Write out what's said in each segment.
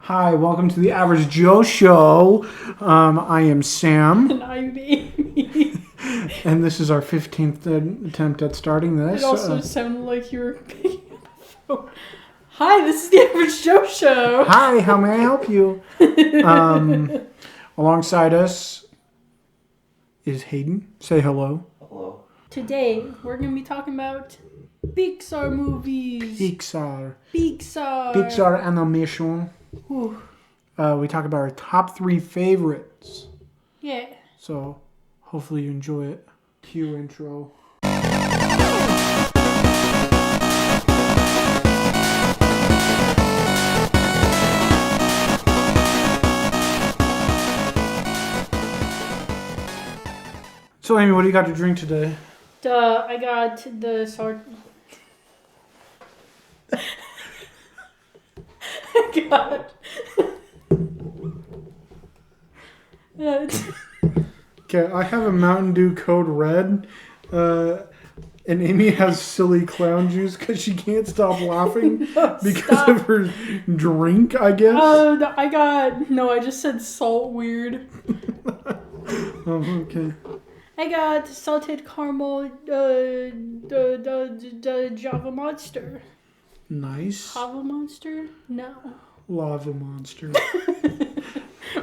Hi, welcome to the Average Joe Show. I am Sam. And I'm Amy. And this is our 15th attempt at starting this. It also sounded like you were picking up the phone. Hi, this is the Average Joe Show. Hi, how may I help you? Alongside us is Hayden. Say hello. Hello. Today, we're going to be talking about Pixar movies. Pixar animation. Whew. We talk about our top 3 favorites. Yeah. So, hopefully you enjoy it. Cue intro. So, Amy, what do you got to drink today? I got the I got... Okay, I have a Mountain Dew Code Red, and Amy has silly clown juice because she can't stop laughing because of her drink, I guess. I just said salt weird. Oh, okay. I got salted caramel, the Java Monster. Nice. Java Monster? No. Lava Monster.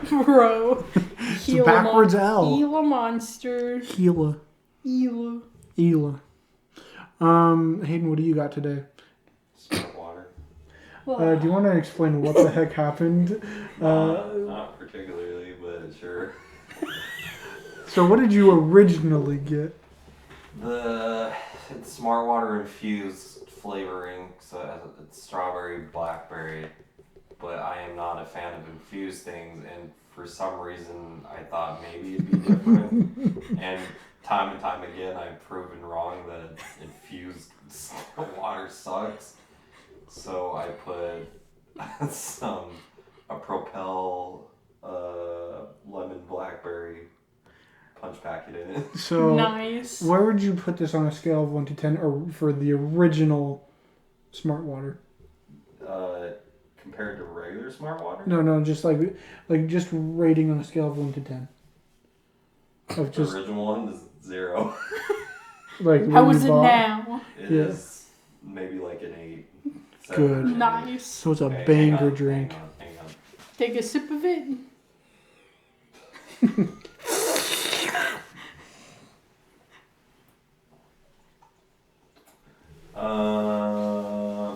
Bro. It's a backwards L. Gila Monster. Gila. Gila. Gila. Hayden, what do you got today? Salt water. Do you want to explain what the heck happened? Not particularly, but sure. So what did you originally get? It's smart water infused flavoring, so it's strawberry, blackberry, but I am not a fan of infused things, and for some reason I thought maybe it'd be different, and time again I've proven wrong that infused water sucks, so I put a Propel lemon blackberry punch packet in it. So nice. Where would you put this on a scale of 1 to 10, or for the original smart water? Compared to regular smart water? No, just like just rating on a scale of 1 to 10. Of just The original one is 0. like How is it now? It Yeah. is maybe like an 8. Good. Nice. So it's a Okay, banger drink. Hang on. Take a sip of it.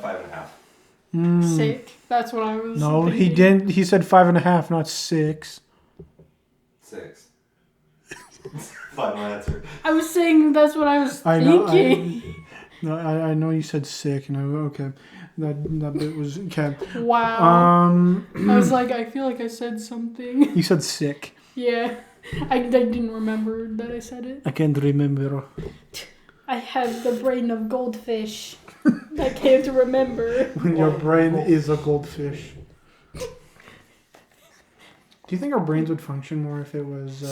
5.5. Sick. That's what I was No, thinking. he didn't. He said 5.5, not 6. 6. Final answer. I was saying that's what I was I know. thinking. I know you said sick, and okay. That bit was okay. Wow. I was like, I feel like I said something. You said sick. Yeah. I didn't remember that I said it. I can't remember. I have the brain of goldfish. I can't remember. When your brain is a goldfish. Do you think our brains would function more if it was?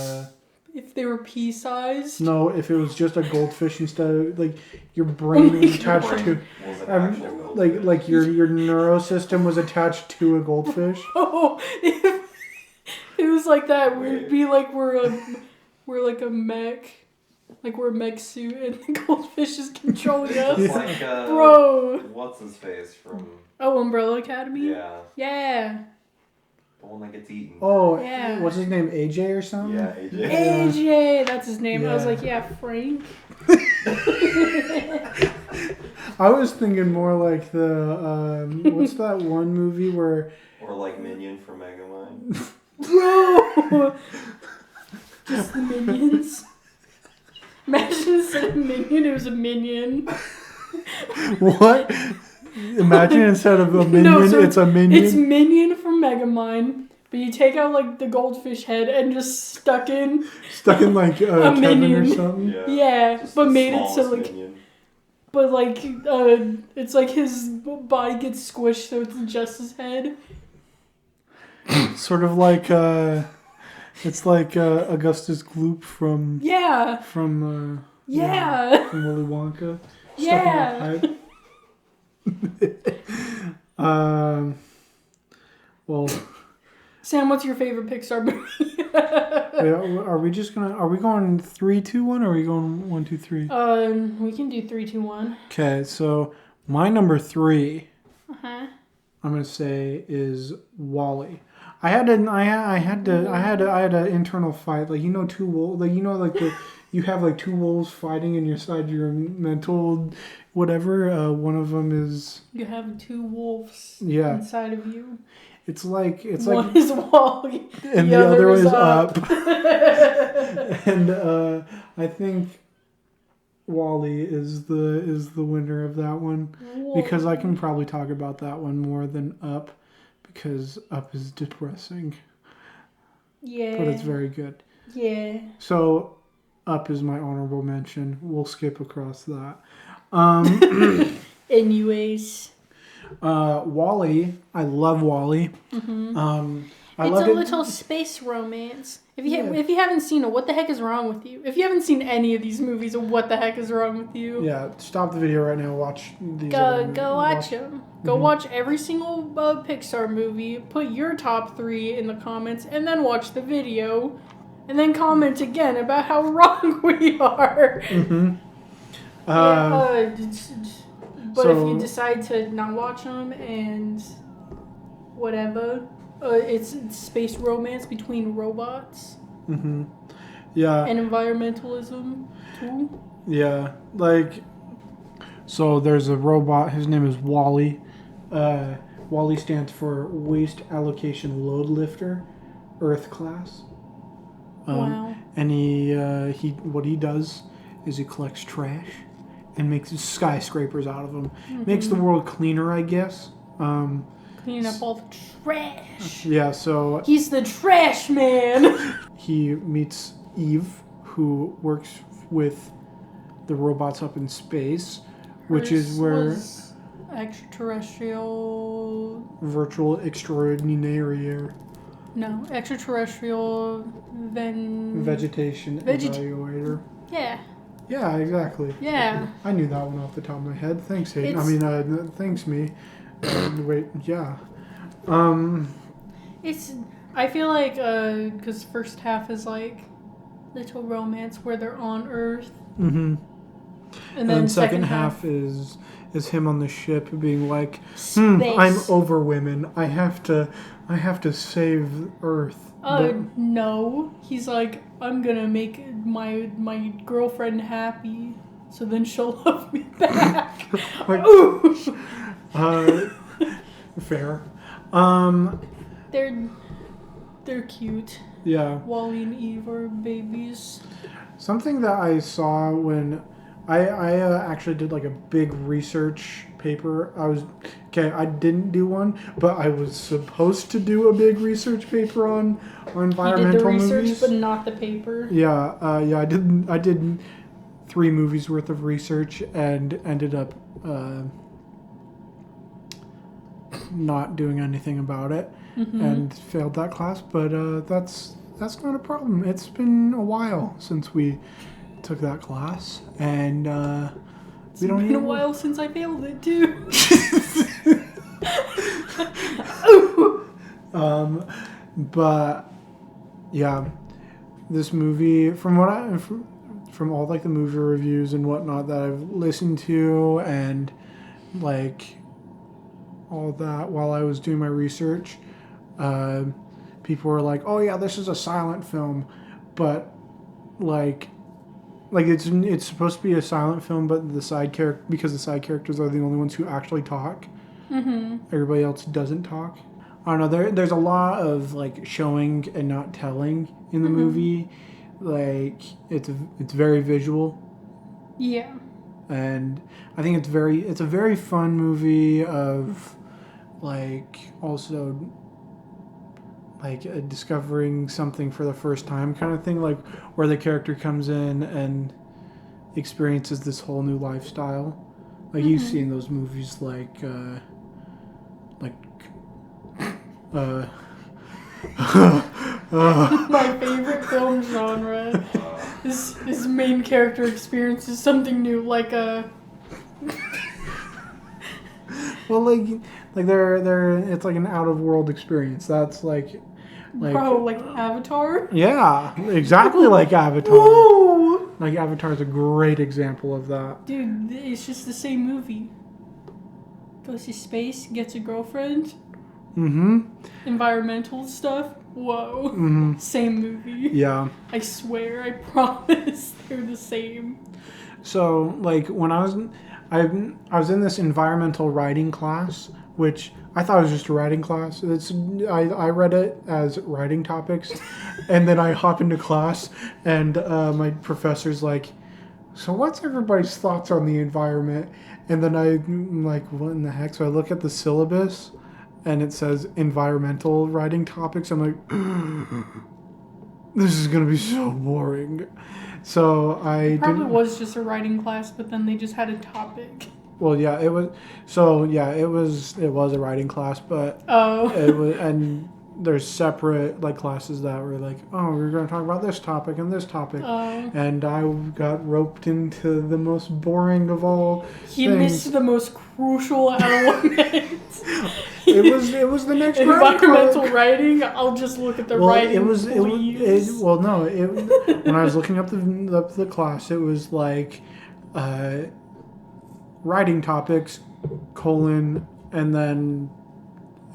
If they were pea-sized? No, if it was just a goldfish instead of like your brain was attached to, like your neurosystem was attached to a goldfish. Oh, if it was like that, we'd be like we're like a mech. Like we're a mech suit and the goldfish is controlling us. It's like, Bro. what's his face from... Oh, Umbrella Academy? Yeah. Yeah. The one that gets eaten. Oh, Yeah. What's his name? AJ or something? Yeah, AJ. AJ, that's his name. I was Yeah. like, yeah, Frank. I was thinking more like the what's that one movie where? Or like Minion from Megamind. Bro! Just the minions. Imagine instead of minion, it was a minion. What? Imagine instead of a minion, No, so it's a minion. It's Minion from Megamind, but you take out like the goldfish head and just stuck in like Kevin minion. or something. Yeah, Just but the made it so smallest like, minion. but like it's like his body gets squished, so it's just his head. Sort of like it's like Augustus Gloop from Yeah, from yeah, from Willy Wonka. yeah. Stuck in a pipe. Well, Sam, what's your favorite Pixar movie? are we going 3, 2, 1, or are we going 1, 2, 3? We can do 3, 2, 1. Okay, so my number 3, Uh-huh. I'm gonna say is Wall-E. I had an internal fight, like two wolves, you have like two wolves fighting inside your mental whatever. One of them is You have two wolves Yeah. inside of you. it's like One is Wall-E, and the other is up. And I think Wall-E is the winner of that one because I can probably talk about that one more than Up because Up is depressing, Yeah. but it's very good. Yeah. So Up is my honorable mention. We'll skip across that. Anyways. Wall-E, I love Wall-E. Mm-hmm. I It's love a it. little space romance. If you haven't seen it, what the heck is wrong with you? If you haven't seen any of these movies, what the heck is wrong with you? Yeah, stop the video right now. Watch these. other Go movies. watch them. Go watch every single Pixar movie. Put your top 3 in the comments, and then watch the video, and then comment again about how wrong we are. Mm-hmm. But if you decide to not watch them and whatever, it's space romance between robots Mm-hmm. Yeah. and environmentalism too. Yeah. So there's a robot. His name is Wall-E. Wall-E stands for Waste Allocation Load Lifter, Earth Class. Wow. And what he does is he collects trash and makes skyscrapers out of them. Mm-hmm. Makes the world cleaner, I guess. Cleaning up all the trash. Yeah, so He's the trash man. he meets Eve, who works with the robots up in space, which is where was extraterrestrial. virtual extraordinaire Extraterrestrial. Then vegetation evaluator. Yeah. Yeah, exactly. Yeah. I knew that one off the top of my head. Thanks, Hayden. Thanks, me. Wait, yeah. I feel like because first half is like little romance where they're on Earth. Mm-hmm. And then second half is him on the ship being like, space. I'm over women. I have to save Earth. No. He's like, I'm gonna make my girlfriend happy, so then she'll love me back. Like, Ooh. Fair. They're cute. Yeah. Wall-E and Eve are babies. Something that I saw when I actually did like a big research paper. I didn't do one, but I was supposed to do a big research paper on environmental You did the research, movies. but not the paper. Yeah, I did 3 movies worth of research and ended up not doing anything about it and failed that class. But that's not a problem. It's been a while since we took that class, and It's been a while since I failed it too. But yeah, this movie, from all like the movie reviews and whatnot that I've listened to, and like all that while I was doing my research, people were like, "Oh yeah, this is a silent film," but like it's supposed to be a silent film, but because the side characters are the only ones who actually talk. Mm-hmm. Everybody else doesn't talk. I don't know. There's a lot of like showing and not telling in the movie. Like it's very visual. Yeah. And I think it's a very fun movie of like also like discovering something for the first time kind of thing, like where the character comes in and experiences this whole new lifestyle. Like you've seen those movies like My favorite film genre is main character experiences something new, like Well, like they're it's like an out of world experience. That's like Bro, like Avatar? yeah, exactly like Avatar. Whoa! Like Avatar is a great example of that. Dude, it's just the same movie. Goes to space, gets a girlfriend, Mm-hmm. environmental stuff. Whoa. Mm-hmm. Same movie. Yeah. I swear, I promise they're the same. So like when I was in this environmental writing class, which I thought was just a writing class. I read it as writing topics, and then I hop into class, and my professor's like, "So what's everybody's thoughts on the environment?" And then I'm like, "What in the heck?" So I look at the syllabus, and it says environmental writing topics. I'm like, "This is gonna be so boring." So I Probably didn't. was just a writing class, but then they just had a topic. Well, yeah, it was. So yeah, it was a writing class, but Oh. it was, and there's separate like classes that were like, oh, we're going to talk about this topic and this topic, Oh. and I got roped into the most boring of all He things. missed the most crucial element. It was the next environmental writing. I'll just look at the writing. When I was looking up the class, it was like writing topics, colon, and then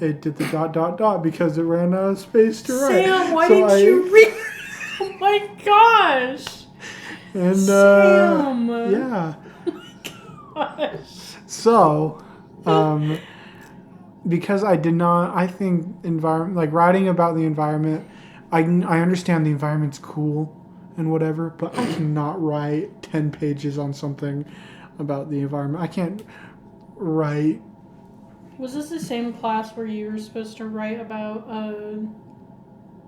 it did the dot because it ran out of space to write. Sam, why didn't you read? Oh my gosh. And Sam. yeah. Oh my gosh. So, because I did not, I think writing about the environment, I understand the environment's cool and whatever, but I cannot write 10 pages on something about the environment. I can't write. Was this the same class where you were supposed to write about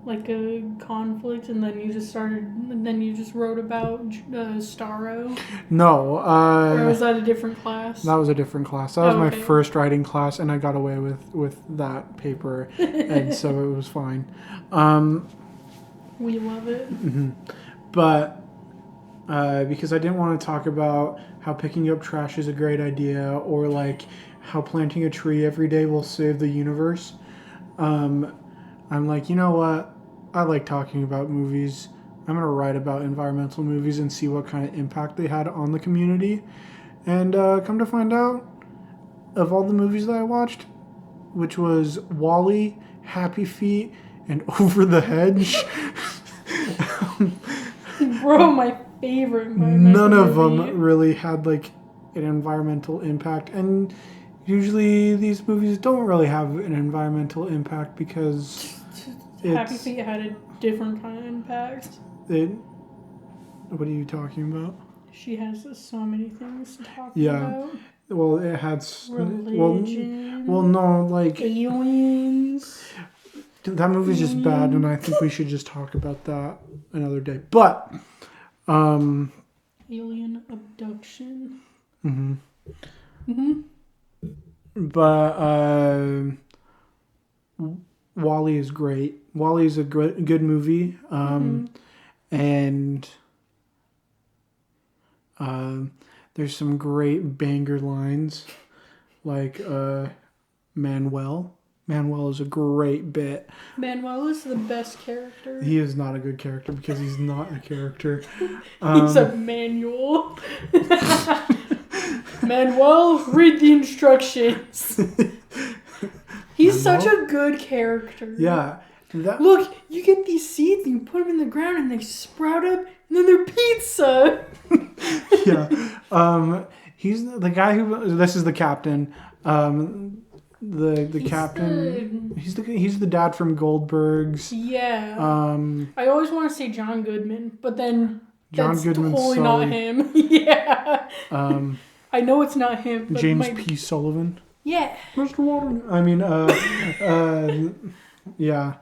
like a conflict, and then you just wrote about Starro? No. Or was that a different class? That was a different class. That was my okay. first writing class, and I got away with that paper, and so it was fine. We love it. Mm-hmm. But because I didn't want to talk about how picking up trash is a great idea, or like how planting a tree every day will save the universe, I'm like, you know what? I like talking about movies. I'm going to write about environmental movies and see what kind of impact they had on the community. And come to find out, of all the movies that I watched, which was WALL-E, Happy Feet, and Over the Hedge, Bro, my favorite. none of movie. them really had like an environmental impact. And usually these movies don't really have an environmental impact because Happy Feet had a different kind of impact. What are you talking about? She has so many things to talk Yeah. about. Well, it had Religion. Well, no, like aliens. that movie's just bad, and I think we should just talk about that another day. But, alien abduction. Mm-hmm. Mm-hmm. But WALL-E is great. WALL-E is a good movie, and there's some great banger lines, like Manuel. Manuel is a great bit. Manuel is the best character. He is not a good character because he's not a character. He's a manual. Manuel, read the instructions. He's such a good character. Yeah. Look, you get these seeds and you put them in the ground and they sprout up and then they're pizza. Yeah. He's the guy who. This is the captain. The captain. He's the dad from Goldberg's. Yeah. I always want to say John Goodman, but then that's Goodman's totally Sully. not him. Yeah. I know it's not him. But James P. Sullivan. Yeah. Mr. Walton. I mean, yeah.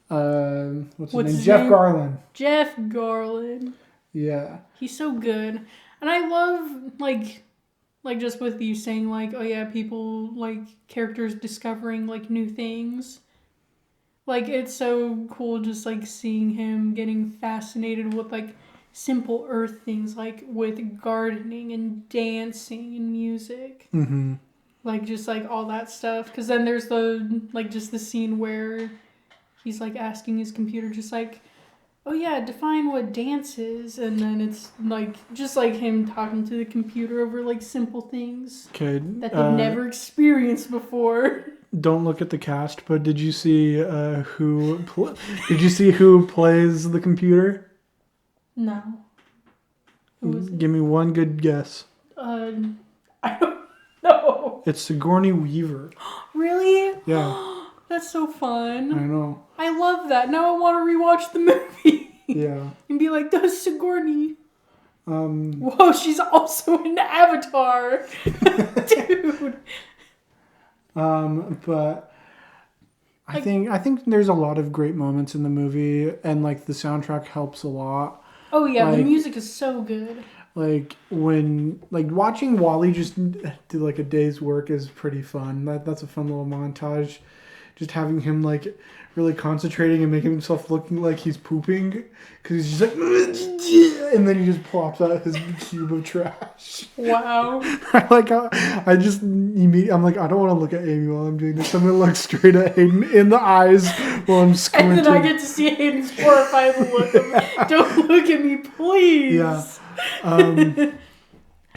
What's his name? Jeff Garlin. Jeff Garlin. Yeah. He's so good. And I love, like just with you saying, like, oh yeah, people, like, characters discovering, like, new things. Like, it's so cool just, like, seeing him getting fascinated with, like, simple earth things, like, with gardening and dancing and music. Mm-hmm. like just like all that stuff. Because then there's the like just the scene where he's like asking his computer just like, oh yeah, define what dance is, and then it's like just like him talking to the computer over like simple things Okay. that they've never experienced before. Don't look at the cast, but did you see did you see who plays the computer? No. Who was it? Give me one good guess. I don't know. It's Sigourney Weaver. Really? Yeah. That's so fun. I know. I love that. Now I want to rewatch the movie. Yeah. And be like, that's Sigourney. Um. Whoa, she's also in Avatar. Dude. But I think there's a lot of great moments in the movie, and like the soundtrack helps a lot. Oh yeah, the Like- music is so good. Like when watching Wally just do like a day's work is pretty fun. That's a fun little montage. Just having him like really concentrating and making himself looking like he's pooping because he's just like, and then he just plops out his cube of trash. Wow. I'm like, I'm like, I don't want to look at Amy while I'm doing this. I'm gonna look straight at Hayden in the eyes while I'm squinting. And then I get to see Hayden's horrified look of, don't look at me, please. Yeah.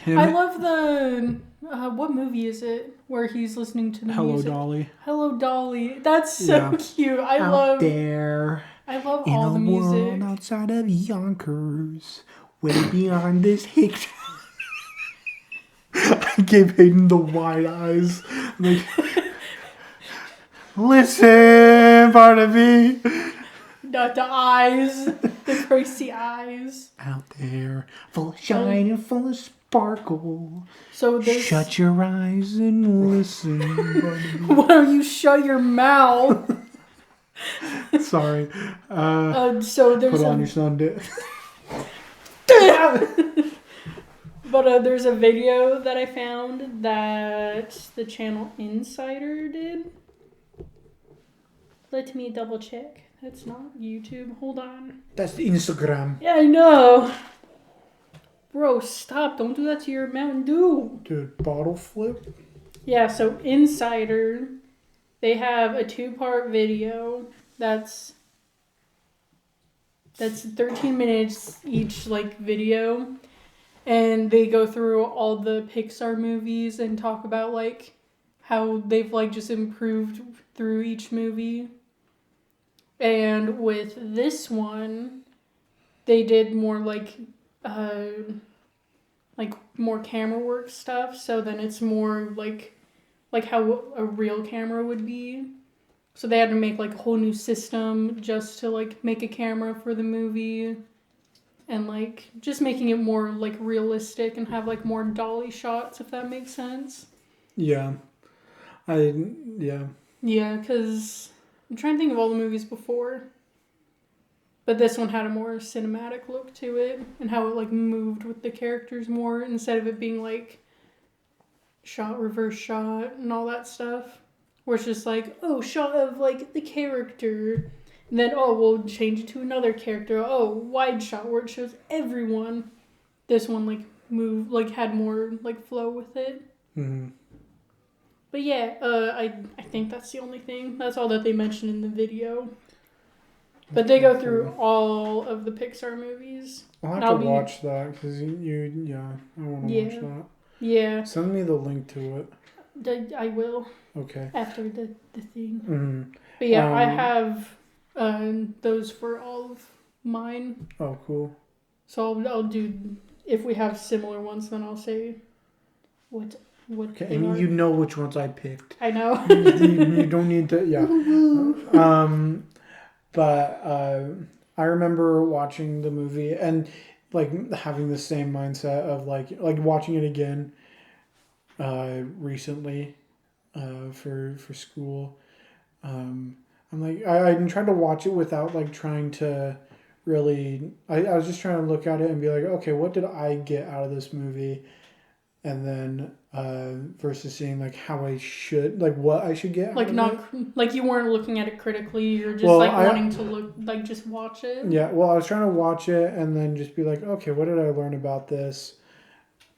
I love the, what movie is it where he's listening to the Hello, music? Dolly. Hello, Dolly. That's so Yeah. cute. Out there I love in all a the music. world outside of Yonkers, way beyond this hick. I gave Hayden the wide eyes. Like, listen, Barnaby. The eyes. The crazy eyes. Out there, full of shine and full of sparkle. So there's... Shut your eyes and listen, Barnaby. Why don't you shut your mouth? Sorry. So there's Put on your Sunday. But there's a video that I found that the channel Insider did. Let me double check. That's not YouTube. Hold on. That's the Instagram. Yeah, I know. Bro, stop. Don't do that to your Mountain Dew. Dude, bottle flip? Yeah, so Insider, they have a 2-part video that's 13 minutes each, like, video. And they go through all the Pixar movies and talk about, like, how they've, like, just improved through each movie. And with this one, they did more, like more camera work stuff. So then it's more, like how a real camera would be. So they had to make, like, a whole new system just to, like, make a camera for the movie. And, like, just making it more, like, realistic and have, like, more dolly shots, if that makes sense. Yeah. Yeah. Yeah, because I'm trying to think of all the movies before. But this one had a more cinematic look to it. And how it, like, moved with the characters more. Instead of it being, like, shot, reverse shot, and all that stuff. Where it's just like, oh, shot of, like, the character. And then, oh, we'll change it to another character. Oh, wide shot where it shows everyone. This one, like, moved, like, had more, like, flow with it. Mm-hmm. But yeah, I think that's the only thing. That's all that they mentioned in the video. But they go through all of the Pixar movies. I'll have to watch that because I want to watch that. Yeah. Send me the link to it. I will. Okay. After the thing. Mm-hmm. But yeah, I have those for all of mine. Oh, cool. So I'll do, if we have similar ones, then I'll say what Okay, they and are. you know which ones I picked. I know. you don't need to, yeah. But I remember watching the movie and like having the same mindset of like watching it again recently for school. I'm like I tried to watch it without like trying to really. I was just trying to look at it and be like, okay, what did I get out of this movie? And then versus seeing like how I should, like what I should get. Like out of it. like you weren't looking at it critically. You're just wanting to look, like, just watch it. Yeah, well, I was trying to watch it and then just be like, okay, what did I learn about this?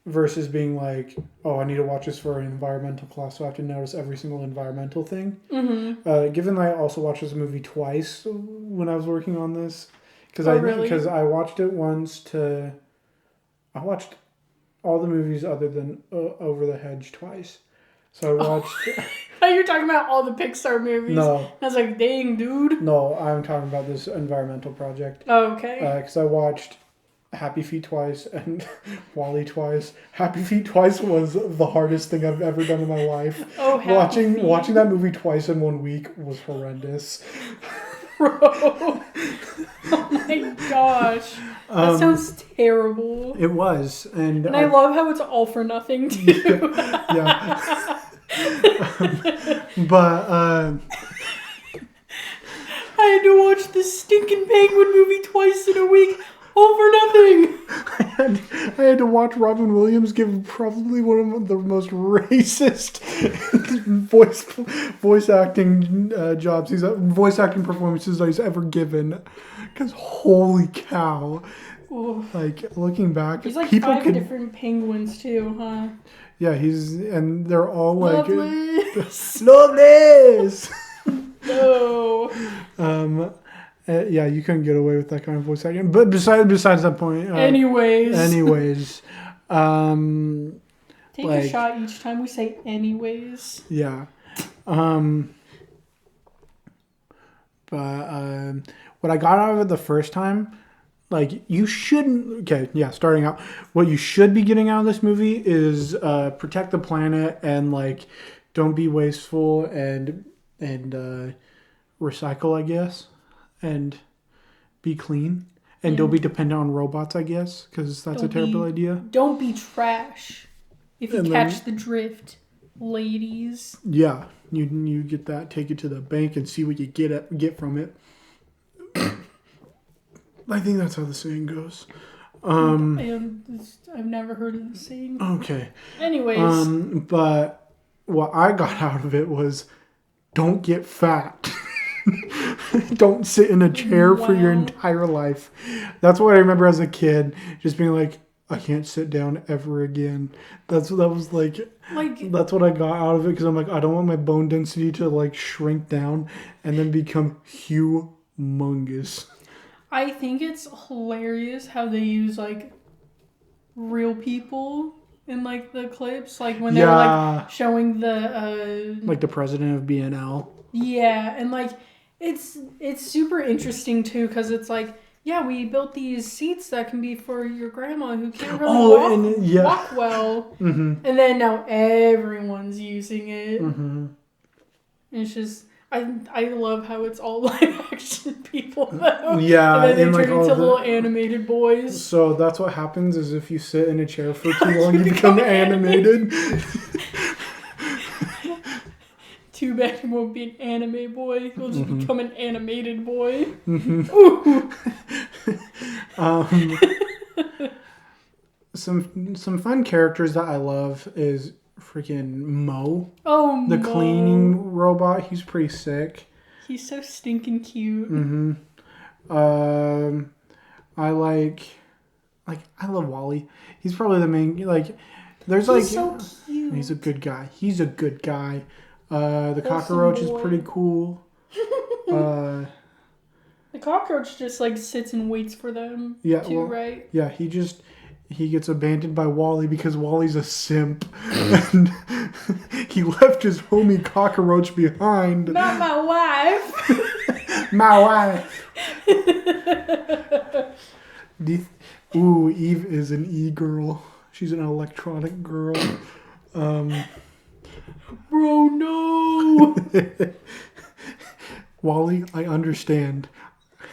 versus being like, oh, I need to watch this for an environmental class, so I have to notice every single environmental thing. Mm-hmm. Given that I also watched this movie twice when I was working on this, because Really? I watched it once I watched all the movies other than Over the Hedge twice. So I watched. Oh, you're talking about all the Pixar movies. No. I was like, dang, dude. No, I'm talking about this environmental project. Oh, okay. Because I watched Happy Feet twice and Wall-E twice. Happy Feet twice was the hardest thing I've ever done in my life. Oh, Happy Feet. Watching that movie twice in 1 week was horrendous. Bro. Oh my gosh. That sounds terrible. It was. And I love how it's all for nothing, too. Yeah. But I had to watch this stinking penguin movie twice in a week, all for nothing. I had to watch Robin Williams give probably one of the most racist voice acting jobs voice acting performances that he's ever given. Because holy cow. Ooh. Like, looking back, He's like people 5 different penguins too, huh? Yeah, and they're all like Loveless. Loveless. No. Yeah, you couldn't get away with that kind of voice acting. But besides that point. Anyways. Take a shot each time we say anyways. Yeah. But what I got out of it the first time, like, you shouldn't... Okay, yeah, starting out. What you should be getting out of this movie is protect the planet and, like, don't be wasteful and recycle, I guess. And be clean. And don't be dependent on robots, I guess, because that's a terrible idea. Don't be trash. If you catch the drift, ladies. Yeah, you get that, take it to the bank and see what you get from it. I think that's how the saying goes. I've never heard of the saying. Okay. Anyways. But what I got out of it was, don't get fat. Don't sit in a chair for your entire life. That's what I remember as a kid, just being like, I can't sit down ever again. That's what I got out of it, because I'm like, I don't want my bone density to like shrink down and then become humongous. I think it's hilarious how they use like real people in like the clips, like when they were like showing the like the president of BNL. Yeah, and like it's super interesting too, because it's like, yeah, we built these seats that can be for your grandma who can't really walk well. Mm-hmm. And then now everyone's using it. Mm-hmm. And it's just, I love how it's all live action people though. Yeah, and then they like turn into little animated boys. So that's what happens is if you sit in a chair for too long, you become animated. Too bad you won't be an anime boy. You'll just become an animated boy. Mm-hmm. Ooh. Some fun characters that I love is freaking Mo. Oh, the Mo. cleaning robot. He's pretty sick. He's so stinking cute. Mm-hmm. I love Wall-E. He's probably the main, like, there's He's so cute. He's a good guy. The cockroach is pretty cool. The cockroach just like sits and waits for them. Right? Yeah, he gets abandoned by Wall-E because Wall-E's a simp. And he left his homie cockroach behind. Not my wife. My wife. Eve is an e-girl. She's an electronic girl. Bro, no. Wall-E, I understand.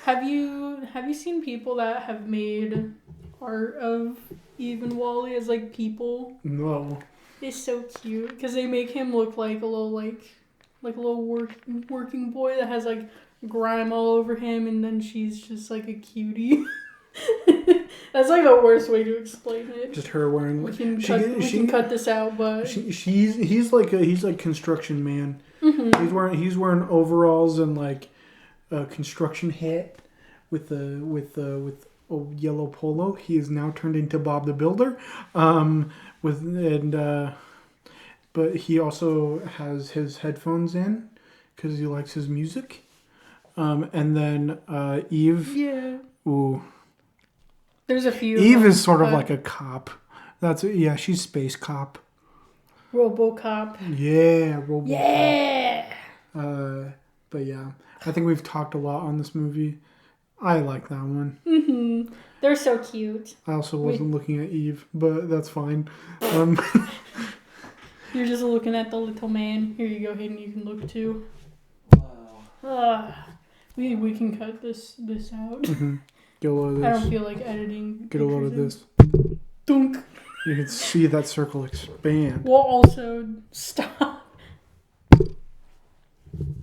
Have you seen people that have made art of Eve and Wall-E as like people? No. It's so cute because they make him look like a little working boy that has like grime all over him, and then she's just like a cutie. That's like the worst way to explain it. Just her wearing. We can cut this out, but he's like construction man. Mm-hmm. He's wearing overalls and like a construction hat with a yellow polo. He is now turned into Bob the Builder. But he also has his headphones in because he likes his music. And then Eve. Yeah. Ooh. There's a few. Eve is sort of like a cop. She's space cop. RoboCop. Yeah, RoboCop. Yeah. But yeah, I think we've talked a lot on this movie. I like that one. Mm-hmm. They're so cute. I also wasn't looking at Eve, but that's fine. You're just looking at the little man. Here you go, Hayden. You can look too. Wow. We can cut this out. Mm-hmm. Get a load of this. I don't feel like editing. Get a load of this. Dunk. You can see that circle expand. We'll also stop.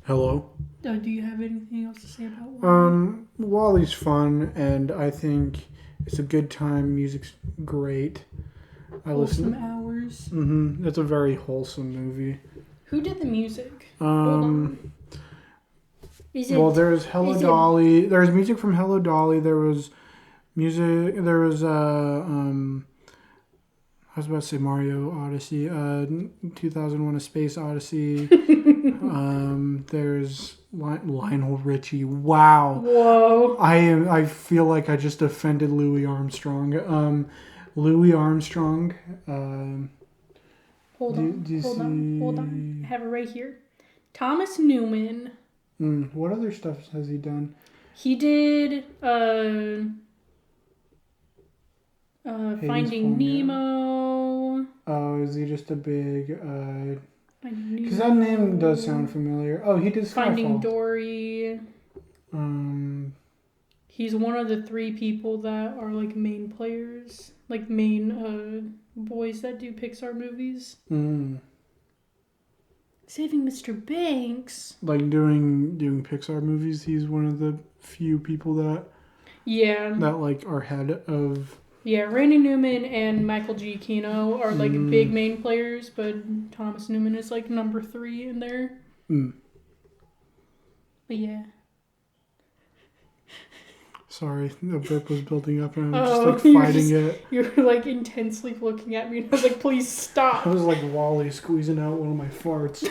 Hello. Do you have anything else to say about Wally? Wally's fun, and I think it's a good time. Music's great. Wholesome hours. Mm-hmm. It's a very wholesome movie. Who did the music? Hold on. There's Hello Dolly. There's music from Hello Dolly. There was music. There was I was about to say Mario Odyssey. 2001: A Space Odyssey. There's Lionel Richie. Wow. Whoa. I feel like I just offended Louis Armstrong. Louis Armstrong. Hold on. I have it right here. Thomas Newman. What other stuff has he done? He did Finding Nemo. Oh, is he just a big... Because that name does sound familiar. Oh, he did Skyfall. Finding Dory. He's one of the 3 people that are like main players. Like main boys that do Pixar movies. Saving Mr. Banks. Like doing Pixar movies, he's one of the few people that like are head of. Yeah, Randy Newman and Michael Giacchino are like big main players, but Thomas Newman is like number 3 in there. But yeah. Sorry, the burp was building up and I'm just like fighting it. You were like intensely looking at me and I was like, please stop. I was like Wally squeezing out one of my farts.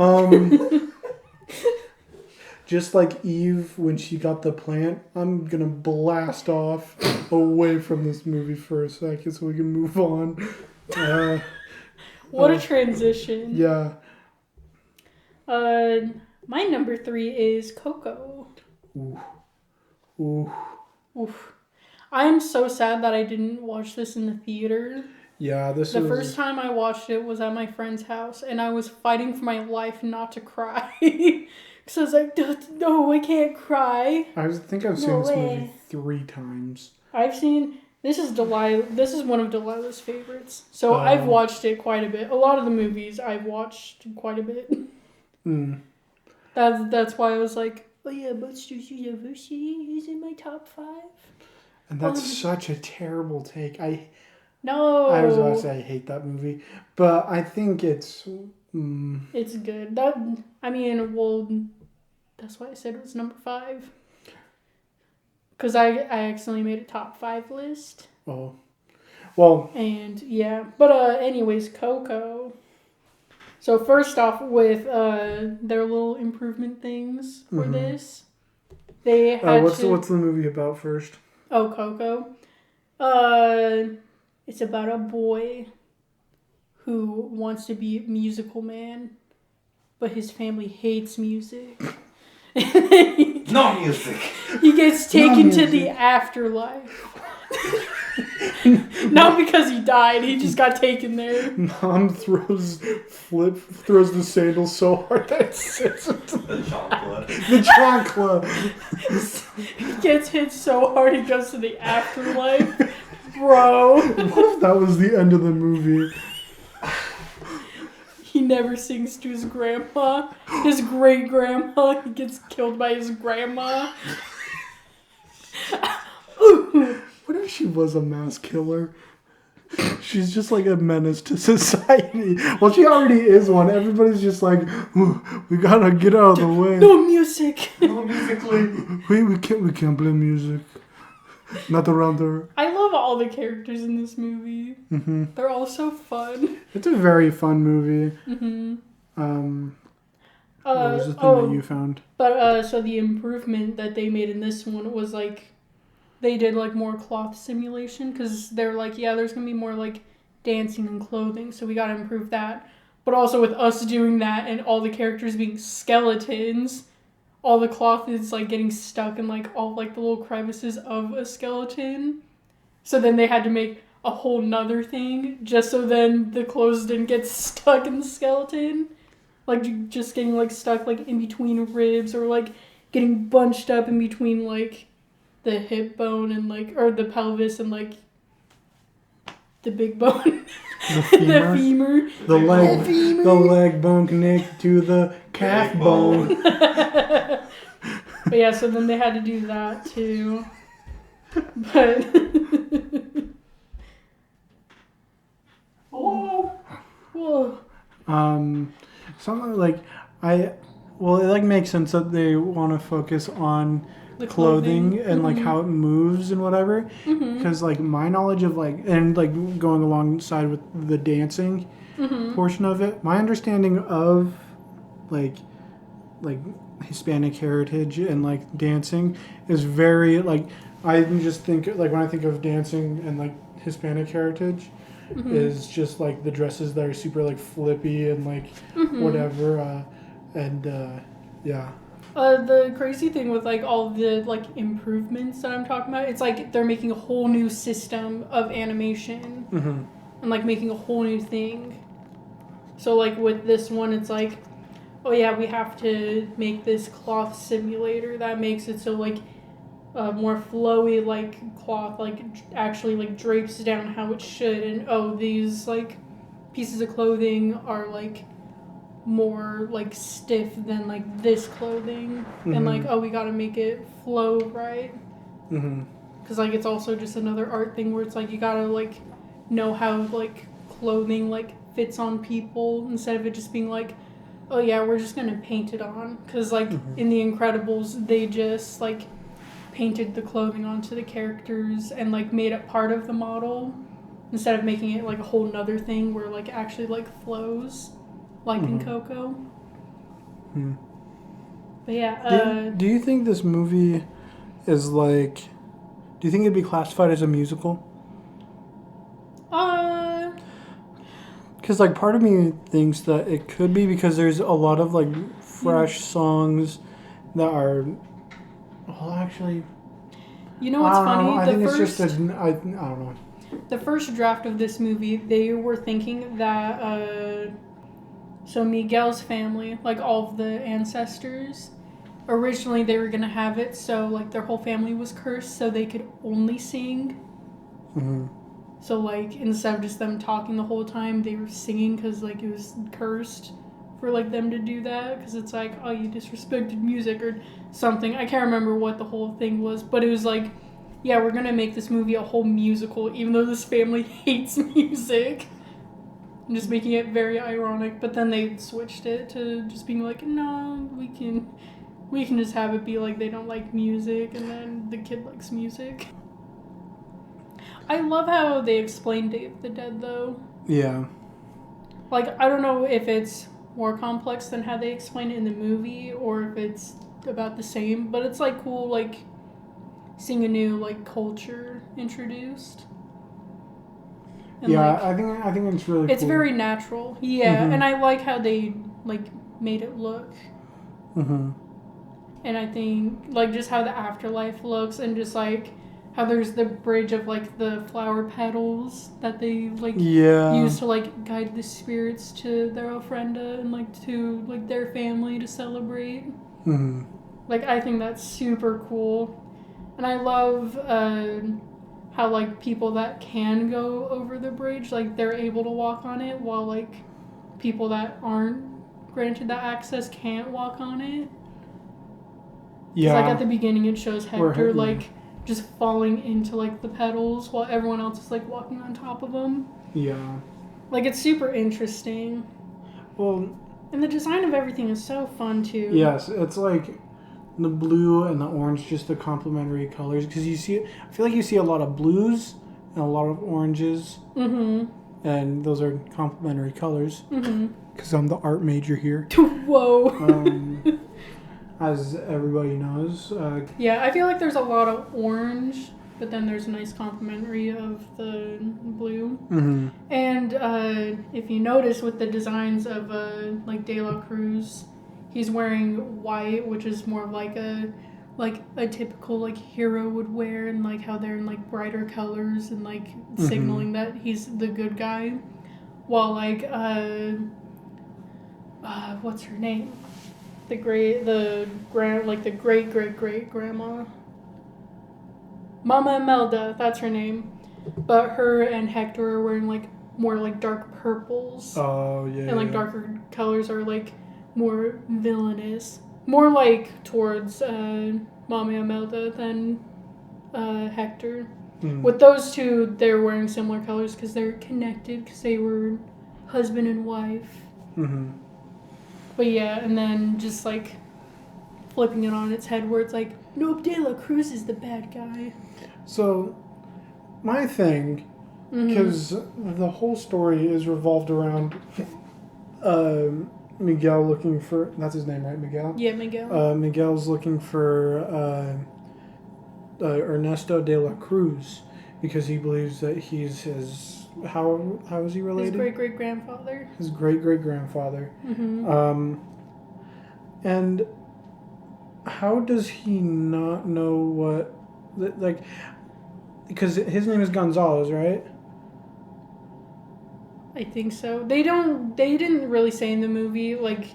Oh my gosh. Just like Eve when she got the plant, I'm gonna blast off away from this movie for a second so we can move on. What a transition. Yeah. My number 3 is Coco. Ooh. Oof. I'm so sad that I didn't watch this in the theater. Yeah, the first time I watched it was at my friend's house, and I was fighting for my life not to cry. Because I was like, no, I can't cry. I think I've seen this movie 3 times. This is one of Delilah's favorites. So I've watched it quite a bit. A lot of the movies I've watched quite a bit. That's why I was like, oh yeah, Monsters University is in my top 5. And that's such a terrible take. No. I was about to say I hate that movie, but I think it's. It's good. That's why I said it was number 5. Because I accidentally made a top 5 list. Oh. Well. And yeah. But anyways, Coco. So first off with their little improvement things for this. They had what's the movie about first? Oh, Coco. It's about a boy who wants to be a musical man, but his family hates music. No music. He gets taken to the afterlife. Not because he died, he just got taken there. Mom throws the sandal so hard that it sits into The chocolate. the chocolate. He gets hit so hard he goes to the afterlife. Bro. What if that was the end of the movie? He never sings to his grandma. His great grandma. He gets killed by his grandma. What if she was a mass killer? She's just like a menace to society. Well, she already is one. Everybody's just like, we gotta get out of the way. No music. No musically. We can't play music. Not around her. I love all the characters in this movie. Mm-hmm. They're all so fun. It's a very fun movie. Mm-hmm. What was the thing that you found? But so the improvement that they made in this one was like they did like more cloth simulation because they're like, yeah, there's gonna be more like dancing and clothing, so we gotta improve that. But also with us doing that and all the characters being skeletons, all the cloth is like getting stuck in like all like the little crevices of a skeleton. So then they had to make a whole nother thing just so then the clothes didn't get stuck in the skeleton. Like just getting like stuck like in between ribs or like getting bunched up in between like the hip bone and like or the pelvis and like the big bone. The femur. The femur. The leg bone connected to the calf bone. But yeah, so then they had to do that too. But whoa. Something like well, it like makes sense that they want to focus on The clothing and like Mhm. how it moves and whatever. Mhm. Because like my knowledge of like and like going alongside with the dancing Mhm. portion of it, my understanding of like Hispanic heritage and like dancing is very like I just think like when I think of dancing and like Hispanic heritage Mhm. is just like the dresses that are super like flippy and like Mhm. whatever yeah. The crazy thing with like all the like improvements that I'm talking about, it's like they're making a whole new system of animation Mm-hmm. and like making a whole new thing. So like with this one, it's like, oh yeah, we have to make this cloth simulator that makes it so like more flowy like cloth like actually like drapes down how it should, and oh these like pieces of clothing are like more like stiff than like this clothing, and like oh we gotta make it flow right, because like it's also just another art thing where it's like you gotta like know how like clothing like fits on people instead of it just being like oh yeah we're just gonna paint it on, because like in the Incredibles they just like painted the clothing onto the characters and like made it part of the model instead of making it like a whole nother thing where like actually like flows like in Coco. But yeah, do you think this movie is like do you think it'd be classified as a musical? Because like part of me thinks that it could be because there's a lot of like fresh songs that are well actually you know what's funny? I think it's just I don't know. The first draft of this movie, they were thinking that so Miguel's family, like all of the ancestors, originally they were gonna have it so like their whole family was cursed so they could only sing. So like instead of just them talking the whole time, they were singing because like it was cursed for like them to do that, because it's like oh you disrespected music or something. I can't remember what the whole thing was, but it was like yeah we're gonna make this movie a whole musical even though this family hates music. And just making it very ironic, but then they switched it to just being like, no, we can just have it be like they don't like music, and then the kid likes music. I love how they explain Day of the Dead, though. Yeah. Like, I don't know if it's more complex than how they explain it in the movie, or if it's about the same, but it's, like, cool, like, seeing a new, like, culture introduced. And yeah, like, I think it's really it's cool. very natural. Yeah, and I like how they like made it look. And I think like just how the afterlife looks, and just like how there's the bridge of like the flower petals that they like use to like guide the spirits to their ofrenda and like to like their family to celebrate. Like I think that's super cool, and I love how like people that can go over the bridge, like they're able to walk on it, while like people that aren't granted that access can't walk on it. Yeah. Like at the beginning it shows Hector like just falling into like the petals while everyone else is like walking on top of them. Yeah. Like it's super interesting. Well, And the design of everything is so fun too. yes, it's like the blue and the orange, just the complementary colors. Because I feel like you see a lot of blues and a lot of oranges. Mm-hmm. And those are complementary colors. Mm-hmm. Because I'm the art major here. Whoa. As everybody knows. Yeah, I feel like there's a lot of orange, but then there's a nice complementary of the blue. Mm-hmm. And if you notice with the designs of like De La Cruz, he's wearing white, which is more of like a typical like hero would wear, and like how they're in like brighter colors and like signaling that he's the good guy. While like what's her name? The great great grandma, Mama Imelda, that's her name. But her and Hector are wearing like more like dark purples. Oh yeah. And like darker colors are like more villainous, more like towards Mama Imelda than Hector. Mm. With those two, they're wearing similar colors because they're connected because they were husband and wife. Mm-hmm. But yeah, and then just like flipping it on its head where it's like, nope, De La Cruz is the bad guy. So, my thing, because the whole story is revolved around Miguel looking for, that's his name, right, Miguel? Yeah, Miguel. Miguel's looking for Ernesto de la Cruz because he believes that he's his, how is he related? His great-great-grandfather. His great-great-grandfather. Mm-hmm. And how does he not know what, like, because his name is Gonzalez, right? I think so. They didn't really say in the movie, like,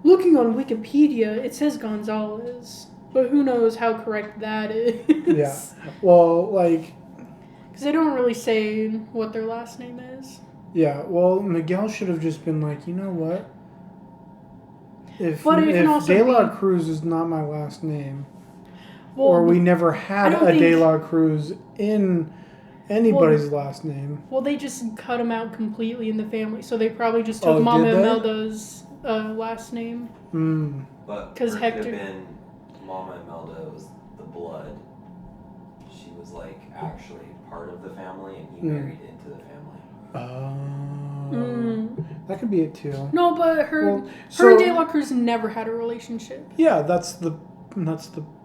looking on Wikipedia, it says Gonzalez. But who knows how correct that is. Yeah. Well, like... Because they don't really say what their last name is. Yeah, well, Miguel should have just been like, you know what? If De La Cruz is not my last name, or we never had a De La Cruz in anybody's last name. Well, they just cut him out completely in the family, so they probably just took Mama Imelda's last name. Mm. But because Hector could have been Mama Imelda was the blood. She was like actually part of the family, and he married into the family. That could be it too. No, but her and De La Cruz never had a relationship. Yeah, that's the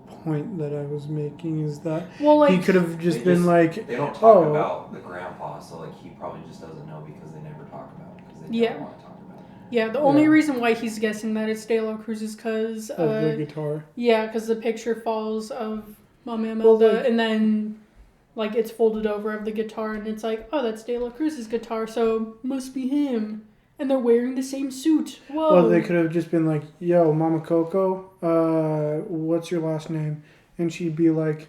point that I was making, is that he could have They don't talk about the grandpa, so like he probably just doesn't know because they never talk about it, because they don't want to talk about it. Yeah, the only reason why he's guessing that it's De La Cruz is because of the guitar. Yeah, because the picture falls of Mama Imelda, and then like it's folded over of the guitar, and it's like, oh, that's De La Cruz's guitar, so must be him. And they're wearing the same suit. Whoa. Well, they could have just been like, yo, Mama Coco, what's your last name? And she'd be like...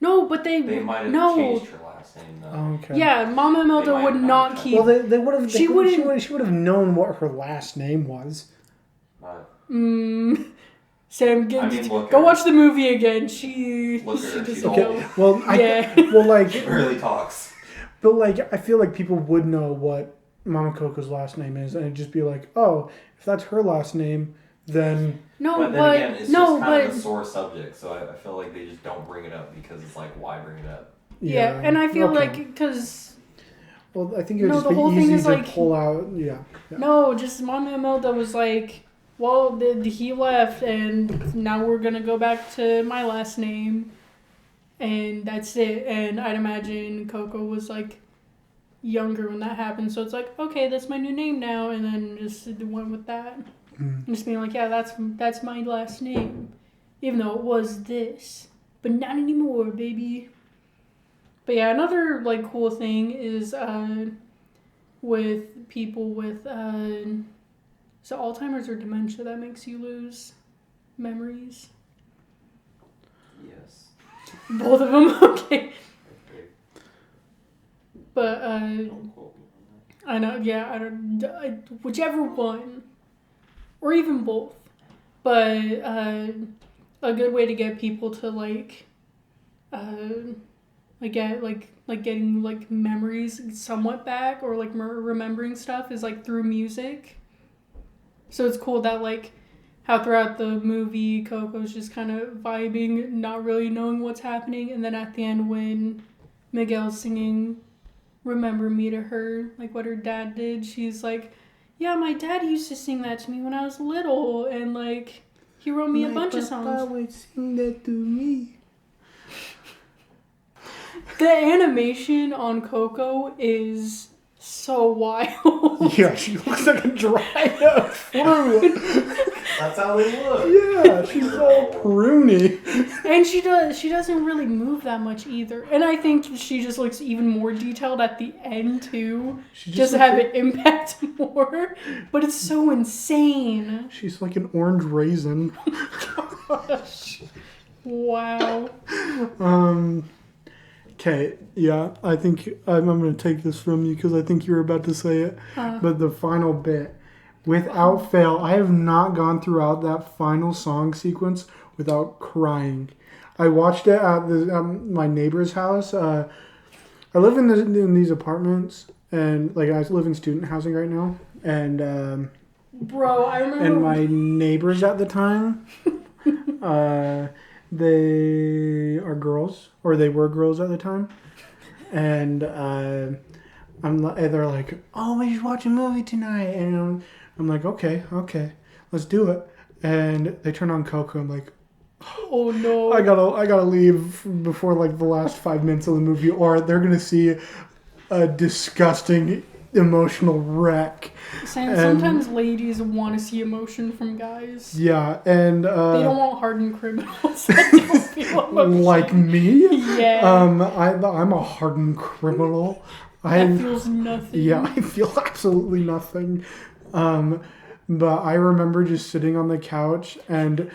No, but they might have changed her last name, though. Oh, okay. Yeah, Mama Imelda would not keep... Well, they would have... She would have known what her last name was. Sam, go watch the movie again. She doesn't know. Well, She barely talks. But, like, I feel like people would know what Mama Coco's last name is, and it'd just be like, oh, if that's her last name, then... But again, it's just kind of a sore subject, so I feel like they just don't bring it up because it's like, why bring it up? Yeah, and I feel like, because... Well, I think it would just be easy to pull out, No, just Mama Imelda was like, well, he left, and now we're going to go back to my last name, and that's it. And I'd imagine Coco was, like, younger when that happened, so it's like, okay, that's my new name now, and then just went with that. Just being like, yeah, that's my last name, even though it was this, but not anymore, baby. But yeah, another like cool thing is with people with so Alzheimer's or dementia that makes you lose memories. Yes. Both of them, okay. But I know, yeah, whichever one. Or even both. But a good way to get people to getting like memories somewhat back, or like remembering stuff, is like through music. So it's cool that like how throughout the movie Coco's just kind of vibing, not really knowing what's happening, and then at the end when Miguel's singing "Remember Me" to her, like what her dad did, she's like, yeah, my dad used to sing that to me when I was little, and like he wrote me a bunch of songs. My papa would sing that to me. The animation on Coco is so wild. Yeah, she looks like a dried up fruit. That's how they look. Yeah, she's all pruny. And she doesn't really move that much either. And I think she just looks even more detailed at the end too. Just to have it impact more. But it's so insane. She's like an orange raisin. Oh my gosh. Wow. Okay, yeah, I think I'm going to take this from you because I think you were about to say it. But the final bit, without fail, I have not gone throughout that final song sequence without crying. I watched it at my neighbor's house. I live in these apartments, and like I live in student housing right now. And bro, I remember. And my neighbors at the time. They are girls, or they were girls at the time, and they're like, "Oh, we should watch a movie tonight," and I'm like, "Okay, let's do it." And they turn on Coco. I'm like, "Oh no, I gotta leave before like the last 5 minutes of the movie, or they're gonna see a disgusting emotional wreck." Sometimes ladies want to see emotion from guys. Yeah, and they don't want hardened criminals that don't feel emotion. Like me. Yeah. I'm a hardened criminal. That feels nothing. Yeah, I feel absolutely nothing. But I remember just sitting on the couch, and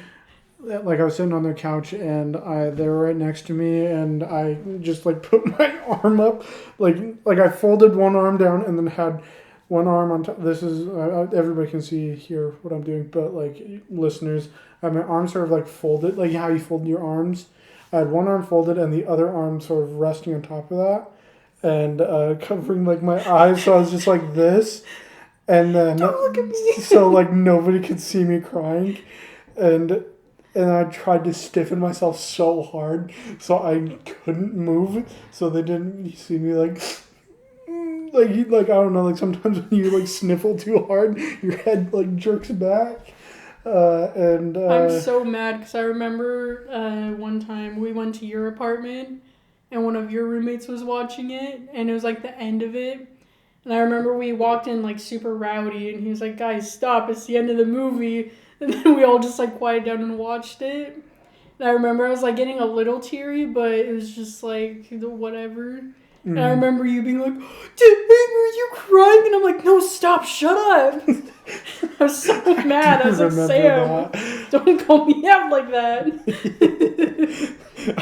like I was sitting on the couch, and they were right next to me, and I just like put my arm up, like I folded one arm down and then had one arm on top. This is everybody can see here what I'm doing, but like listeners, I have my arms sort of like folded, like how you fold your arms. I had one arm folded and the other arm sort of resting on top of that, and covering like my eyes. So I was just like this, and then don't look at me. So like nobody could see me crying, and I tried to stiffen myself so hard so I couldn't move, so they didn't see me like I don't know, like sometimes when you like sniffle too hard, your head like jerks back. I'm so mad because I remember one time we went to your apartment and one of your roommates was watching it, and it was like the end of it. And I remember we walked in like super rowdy, and he was like, "Guys, stop, it's the end of the movie." And then we all just like quieted down and watched it. And I remember I was like getting a little teary, but it was just like whatever. And I remember you being like, "Are you crying?" And I'm like, "No, stop, shut up." I was so mad. I was like, "Sam, don't call me out like that."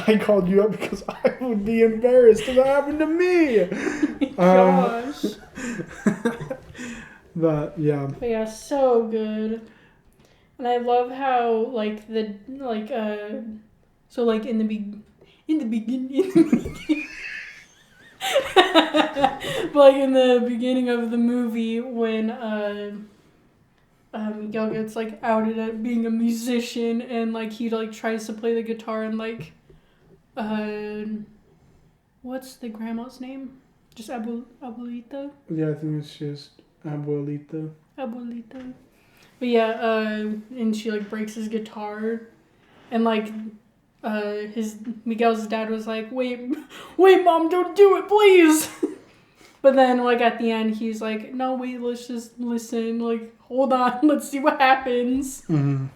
I called you up because I would be embarrassed if that happened to me. Gosh. But yeah. But yeah, so good. And I love how like in the beginning. But like in the beginning of the movie when Miguel gets like outed at being a musician, and like he like tries to play the guitar, and like what's the grandma's name? Just Abuelita? Yeah, I think it's just Abuelita. But yeah, and she like breaks his guitar, and like Miguel's dad was like, wait, Mom, don't do it, please. But then like at the end, he's like, no, wait, let's just listen. Like, hold on, let's see what happens. Mm-hmm.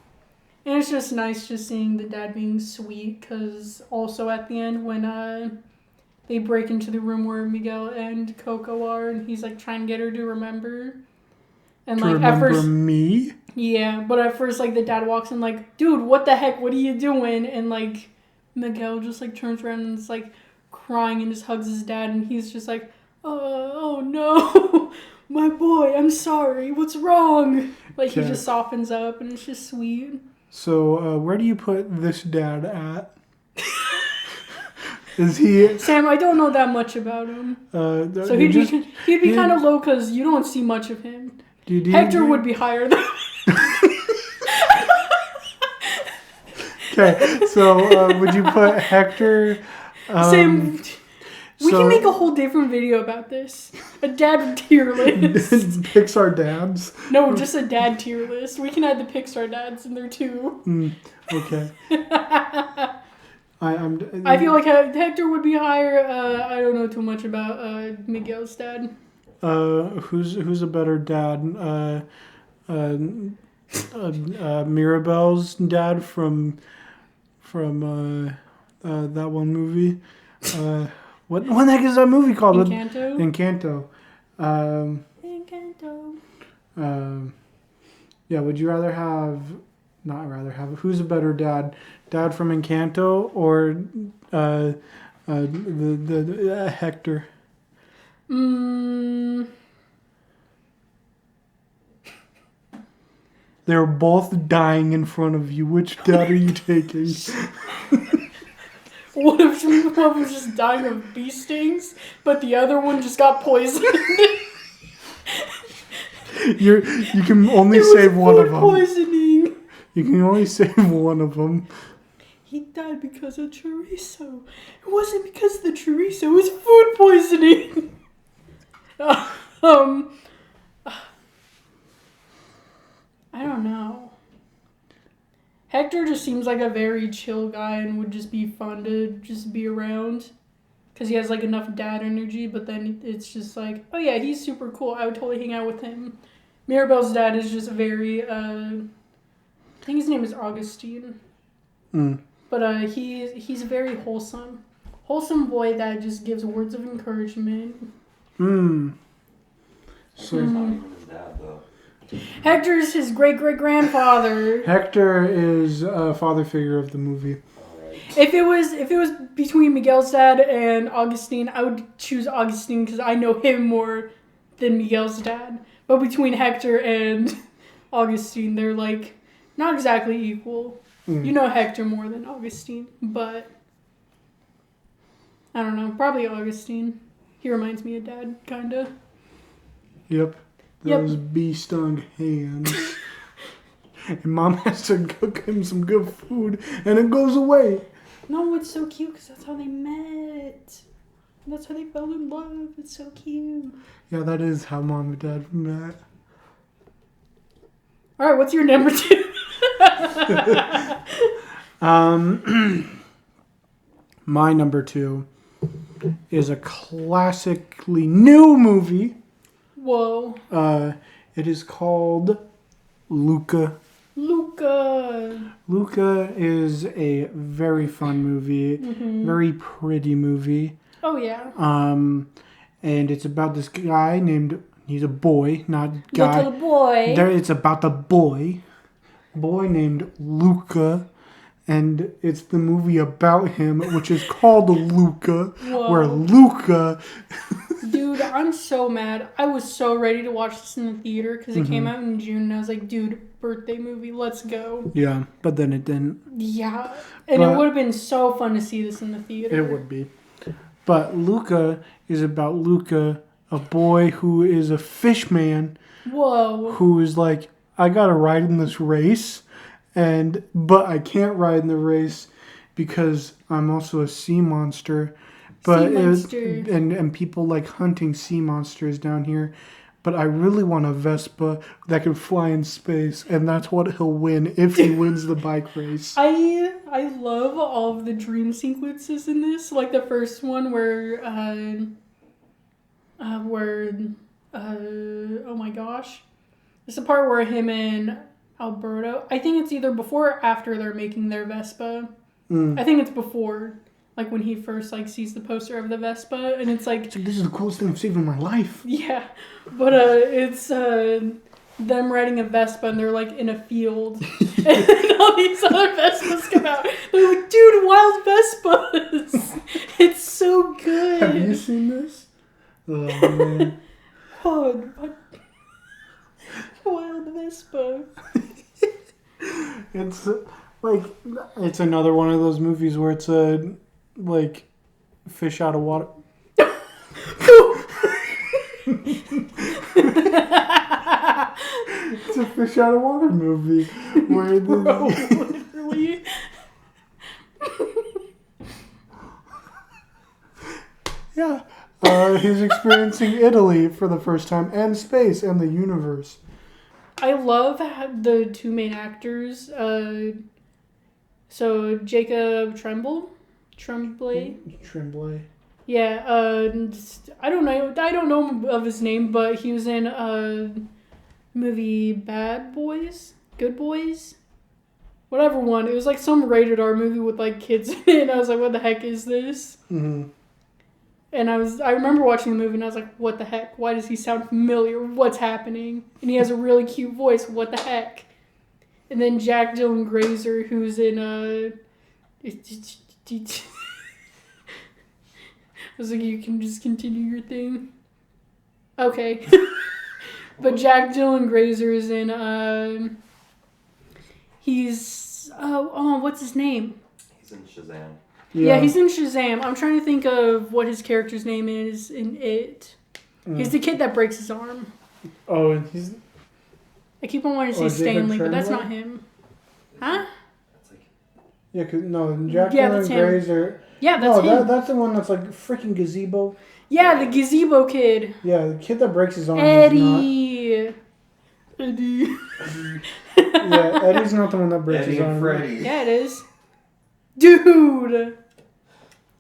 And it's just nice just seeing the dad being sweet, because also at the end when they break into the room where Miguel and Coco are, and he's like trying to get her to remember. And like at first, me? Yeah, but at first like the dad walks in like, dude, what the heck? What are you doing? And like Miguel just like turns around and is like crying and just hugs his dad, and he's just like, oh no, my boy, I'm sorry. What's wrong? Like he just softens up, and it's just sweet. So, where do you put this dad at? Is he... Sam, I don't know that much about him. So he'd be kind of low because you don't see much of him. Hector would be higher though. Okay, so would you put Hector... Sam, we can make a whole different video about this. A dad tier list. Pixar dads? No, just a dad tier list. We can add the Pixar dads in there too. Okay. I feel like Hector would be higher. I don't know too much about Miguel's dad. Who's a better dad? Mirabel's dad from that one movie. What the heck is that movie called? Encanto. Encanto. Yeah. Would you rather have? Not rather have. Who's a better dad? Dad from Encanto or the Hector? They're both dying in front of you. Which dad are you taking? One of them was just dying of bee stings, but the other one just got poisoned. You can only save one of them. Poisoning. You can only save one of them. He died because of chorizo. It wasn't because of the chorizo. It was food poisoning. I don't know. Hector just seems like a very chill guy and would just be fun to just be around. Because he has like enough dad energy, but then it's just like, oh yeah, he's super cool. I would totally hang out with him. Mirabel's dad is just very, I think his name is Augustine. But he's a very wholesome boy that just gives words of encouragement. So It's not even his dad, though. Hector's his great-great-grandfather. Hector is a father figure of the movie. If it was between Miguel's dad and Augustine, I would choose Augustine because I know him more than Miguel's dad. But between Hector and Augustine, they're like not exactly equal. You know Hector more than Augustine, but I don't know. Probably Augustine. He reminds me of Dad, kinda. Yep. Those bee-stung hands. And Mom has to cook him some good food, and it goes away. No, it's so cute because that's how they met. That's how they fell in love. It's so cute. Yeah, that is how Mom and Dad met. All right, what's your number 2? My number 2 is a classically new movie. Whoa. It is called Luca. Luca is a very fun movie, very pretty movie. Oh yeah. And it's about this guy named, he's a boy, not guy. Little boy. It's about the boy named Luca, and it's the movie about him, which is called Luca, where Luca... Dude, I'm so mad. I was so ready to watch this in the theater because it came out in June, and I was like, dude, birthday movie, let's go. Yeah, but then it didn't. Yeah, and it would have been so fun to see this in the theater. It would be. But Luca is about Luca, a boy who is a fish man. Whoa. Who is like, I gotta ride in this race, but I can't ride in the race because I'm also a sea monster. But and people like hunting sea monsters down here. But I really want a Vespa that can fly in space, and that's what he'll win if he wins the bike race. I love all of the dream sequences in this. Like the first one where oh my gosh. It's the part where him and Alberto, I think it's either before or after they're making their Vespa. I think it's before. Like when he first like sees the poster of the Vespa, and it's like, this is the coolest thing I've seen in my life. Yeah, but it's them riding a Vespa, and they're like in a field, and all these other Vespas come out. They're like, dude, wild Vespas! It's so good. Have you seen this? Oh man. What? Wild Vespa. It's like it's another one of those movies where it's a like fish out of water. It's a fish out of water movie where Bro, literally. yeah, he's experiencing Italy for the first time and space and the universe. I love the two main actors. So Jacob Tremblay. Yeah. I don't know of his name, but he was in movie Bad Boys, Good Boys, whatever one. It was like some rated R movie with like kids in it. And I was like, what the heck is this? Mm-hmm. And I remember watching the movie and I was like, what the heck? Why does he sound familiar? What's happening? And he has a really cute voice. What the heck? And then Jack Dylan Grazer, who's in I was like, you can just continue your thing. Okay. But Jack Dylan Grazer is in he's what's his name? He's in Shazam. Yeah, he's in Shazam. I'm trying to think of what his character's name is in it. He's the kid that breaks his arm. Oh, and he's... I keep on wanting to say Stanley, but that's not him. Huh? That's like... Yeah, cause no, Jack that's Dylan him. Grazer... Yeah, that's him. That's the one that's like freaking gazebo. Yeah, the gazebo kid. Yeah, the kid that breaks his arm. Eddie. Yeah, Eddie's not the one that breaks his arm. Freddy. Yeah, it is. Dude.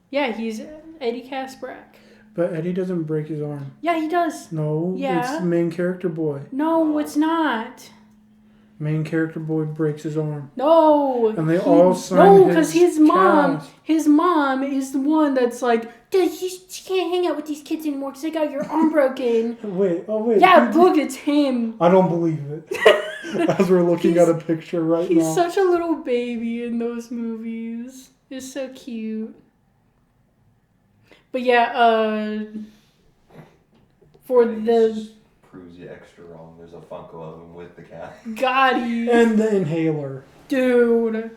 Yeah, he's Eddie Kasprak. But Eddie doesn't break his arm. Yeah, he does. No, Yeah. it's the main character boy. No, it's not. Main character boy breaks his arm. No. And they all sign because his mom is the one that's like, you can't hang out with these kids anymore because they got your arm broken. Wait. Yeah, look, it's him. I don't believe it. As we're looking at a picture right now. He's such a little baby in those movies. It's so cute. But yeah, Just proves you extra wrong. There's a Funko of him with the cat. Gotti. And the inhaler. Dude.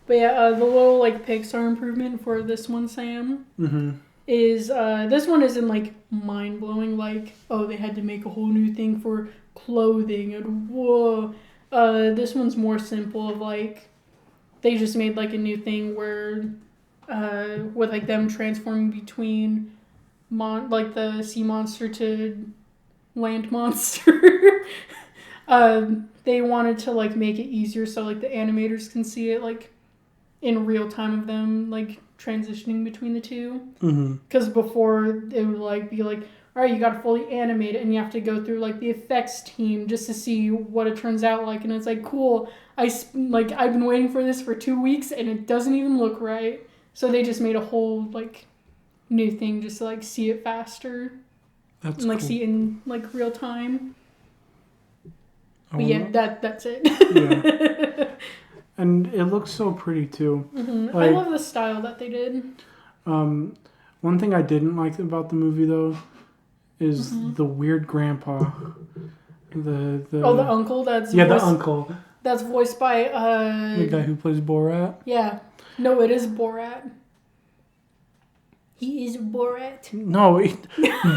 But yeah, the little like Pixar improvement for this one, Sam, is this one isn't like mind blowing. Like, oh, they had to make a whole new thing for clothing and whoa. This one's more simple. Of like, they just made like a new thing where, with like them transforming between, like the sea monster to land monster. They wanted to like make it easier so like the animators can see it like in real time of them like transitioning between the two. Because before it would like be like, all right, you got to fully animate it and you have to go through like the effects team just to see what it turns out like. And it's like, cool, I've been waiting for this for 2 weeks and it doesn't even look right. So they just made a whole like new thing just to like see it faster. That's and like cool. see it in like real time. Oh, But yeah, that's it. Yeah. And it looks so pretty too. Like, I love the style that they did. One thing I didn't like about the movie though is the weird grandpa. The uncle the uncle. That's voiced by The guy who plays Borat. Yeah. No, it is Borat. He is Borat. No,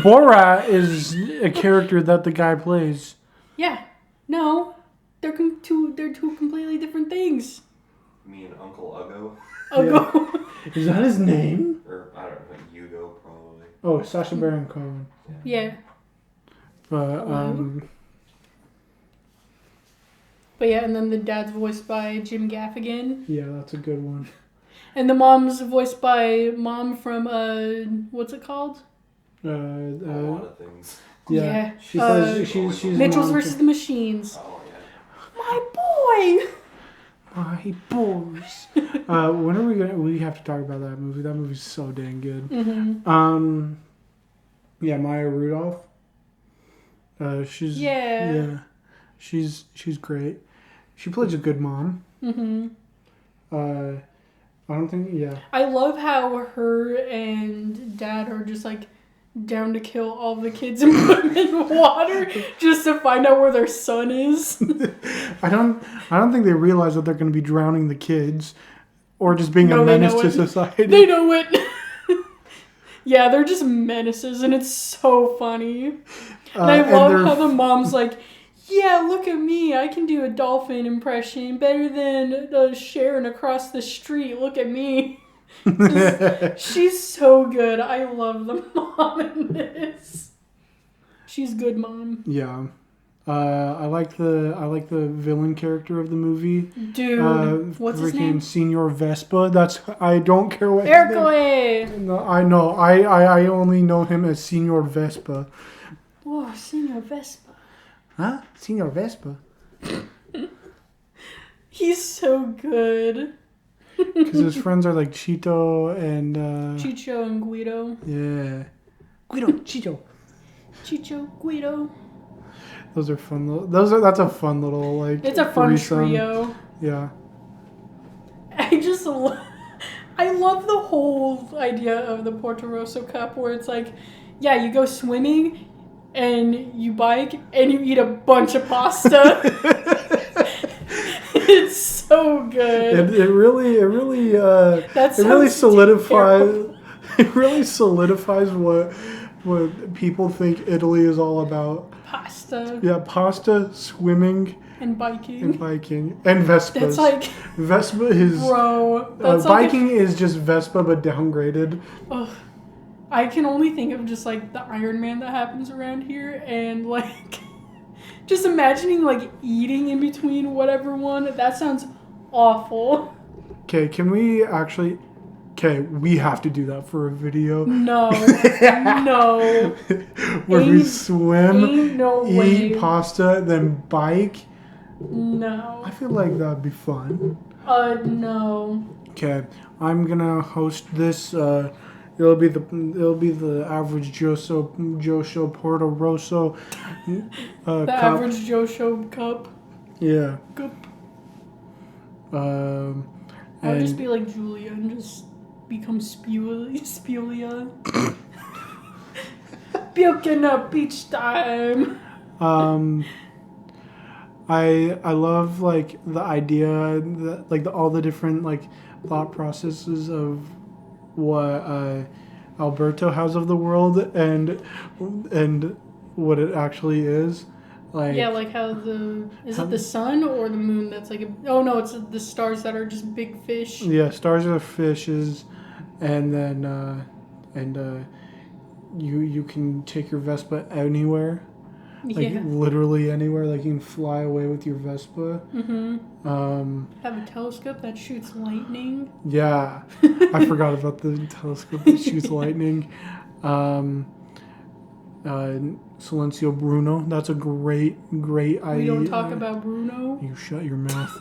Borat is a character that the guy plays. Yeah. No. They're two completely different things. You mean Uncle Uggo? Uggo. Yeah. Is that his name? Or, I don't know, Hugo, probably. Oh, Sacha Baron Cohen. Yeah. But yeah, and then the dad's voiced by Jim Gaffigan. Yeah, that's a good one. And the mom's voiced by Mom from what's it called? A lot of things. Yeah. She says she's Mitchell's versus the Machines. Oh yeah. My boy. My boys. When are we gonna? We have to talk about that movie. That movie's so dang good. Yeah, Maya Rudolph. She's she's great. She plays a good mom. I don't think. Yeah. I love how her and Dad are just like down to kill all the kids and put them in water just to find out where their son is. I don't think they realize that they're going to be drowning the kids or just being a menace to society. They know it. Yeah, they're just menaces, and it's so funny. And I love how the mom's like, yeah, look at me. I can do a dolphin impression better than Sharon across the street. Look at me. She's so good. I love the mom in this. She's good mom. Yeah. I like the villain character of the movie. Dude, what's his name? Senor Vespa. I don't care what Hercule. No, I know. I only know him as Senor Vespa. Oh, Senor Vespa. Huh? Senor Vespa. He's so good. Because his friends are like Chito and Chicho and Guido. Yeah. Guido, Chito. Chicho, Guido. Those are fun. That's a fun little like. It's a fun threesome. trio. Yeah. I love the whole idea of the Porto Rosso Cup, where it's like, yeah, you go swimming, and you bike, and you eat a bunch of pasta. It's so good. It really solidifies. It really solidifies what people think Italy is all about. Pasta. Yeah, pasta, swimming, and biking. And Vespas. That's like Vespa is. Bro, that's biking is just Vespa but downgraded. Ugh. I can only think of just like the Iron Man that happens around here, and like just imagining like eating in between whatever one. That sounds awful. Okay, can we actually? Okay, we have to do that for a video. No, no. Where we swim, eat pasta, then bike. No. I feel like that'd be fun. No. Okay, I'm gonna host this. It'll be the average Joe Show Porto Rosso. The cup. average Joe Show cup. Yeah. Cup. I would just be like Julia and just become Spulia. Puking up each time. I love like the idea that like all the different like thought processes of what Alberto has of the world and what it actually is. Like, yeah, like how is it the sun or the moon that's like it's the stars that are just big fish. Yeah, stars are fishes, and then you can take your Vespa anywhere. Like literally anywhere, like you can fly away with your Vespa. Mm-hmm. Have a telescope that shoots lightning. Yeah, I forgot about the telescope that shoots lightning. Silencio Bruno, that's a great idea. We don't talk about Bruno. You shut your mouth.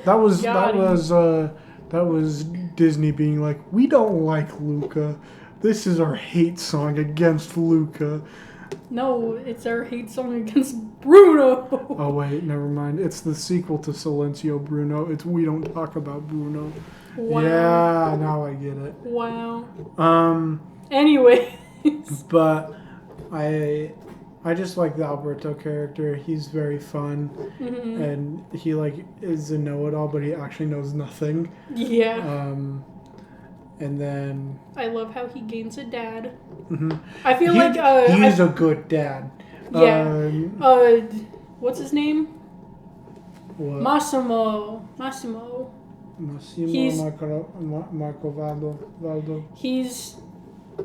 That was Disney being like, we don't like Luca. This is our hate song against Luca. No, it's our hate song against Bruno. Oh wait, never mind. It's the sequel to Silencio Bruno. It's We Don't Talk About Bruno. Wow. Yeah, now I get it. Wow. Anyway. But I just like the Alberto character. He's very fun. Mm-hmm. And he like is a know-it-all, but he actually knows nothing. Yeah. And then I love how he gains a dad. Mm-hmm. I feel he's a good dad. Yeah. What's his name? What? Massimo. Marco Valdo.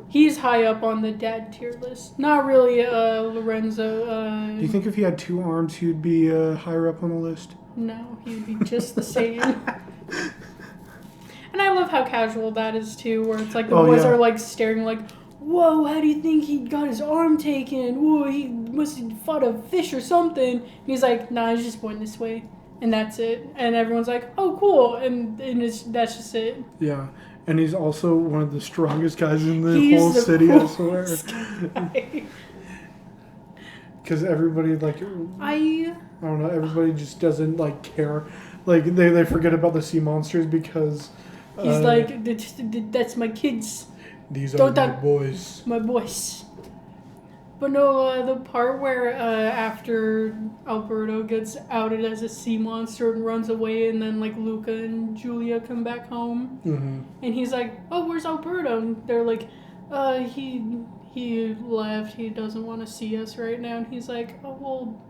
He's high up on the dad tier list. Not really Lorenzo. Do you think if he had two arms, he'd be higher up on the list? No, he'd be just the same. And I love how casual that is too, where it's like the boys are like staring like, whoa, how do you think he got his arm taken? Whoa, he must have fought a fish or something. And he's like, nah, he's just going this way. And that's it. And everyone's like, oh, cool. And that's just it. Yeah. And he's also one of the strongest guys in the whole city, I swear. Because everybody, like, I don't know, everybody just doesn't, like, care. Like, they forget about the sea monsters because... He's like, that's my kids. These are my boys. My boys. But no, the part where after Alberto gets outed as a sea monster and runs away, and then like Luca and Julia come back home, and he's like, "Oh, where's Alberto?" And they're like, he left. He doesn't want to see us right now." And he's like, "Oh well,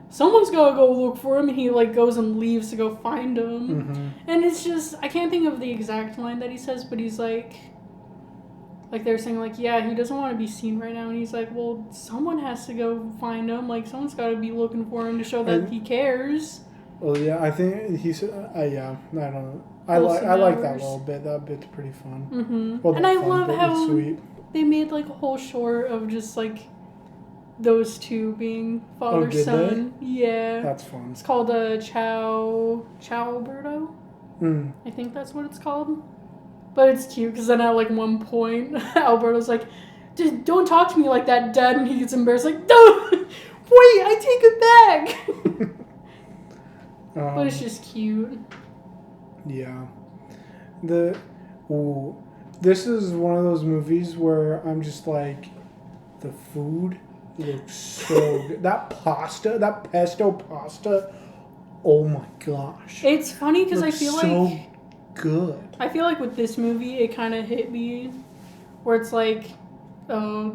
someone's gotta go look for him." And he like goes and leaves to go find him. And it's just, I can't think of the exact line that he says, but he's like they're saying like, yeah, he doesn't want to be seen right now, and he's like, well, someone has to go find him. Like, someone's got to be looking for him to show that he cares. Well, yeah, I think he said, yeah, I don't know. I like that little bit. That bit's pretty fun. Well, and I love how they made like a whole short of just like those two being father son. Yeah, that's fun. It's called Ciao Alberto. I think that's what it's called. But it's cute because then at like one point, Alberto's like, "Just don't talk to me like that, Dad," and he gets embarrassed like, "No, wait, I take it back." But it's just cute. Yeah. This is one of those movies where I'm just like, the food looks so good. That pesto pasta, oh my gosh. It's funny because I feel like good. I feel like with this movie, it kind of hit me where it's like, I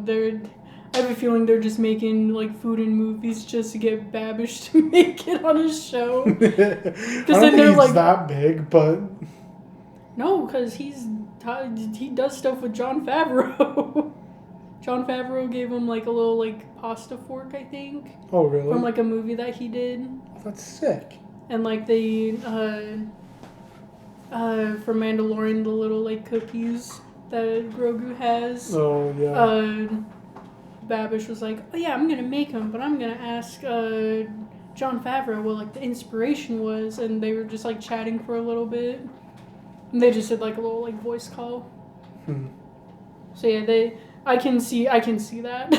have a feeling they're just making like food in movies just to get Babish to make it on his show. Because then they're like that big, but no, because he does stuff with Jon Favreau. Jon Favreau gave him like a little like pasta fork, I think. Oh really? From like a movie that he did. That's sick. And like they for Mandalorian, the little like cookies that Grogu has. Oh yeah. Babish was like, "Oh yeah, I'm gonna make them, but I'm gonna ask Jon Favreau what like the inspiration was," and they were just like chatting for a little bit, and they just did like a little like voice call. So yeah, I can see that,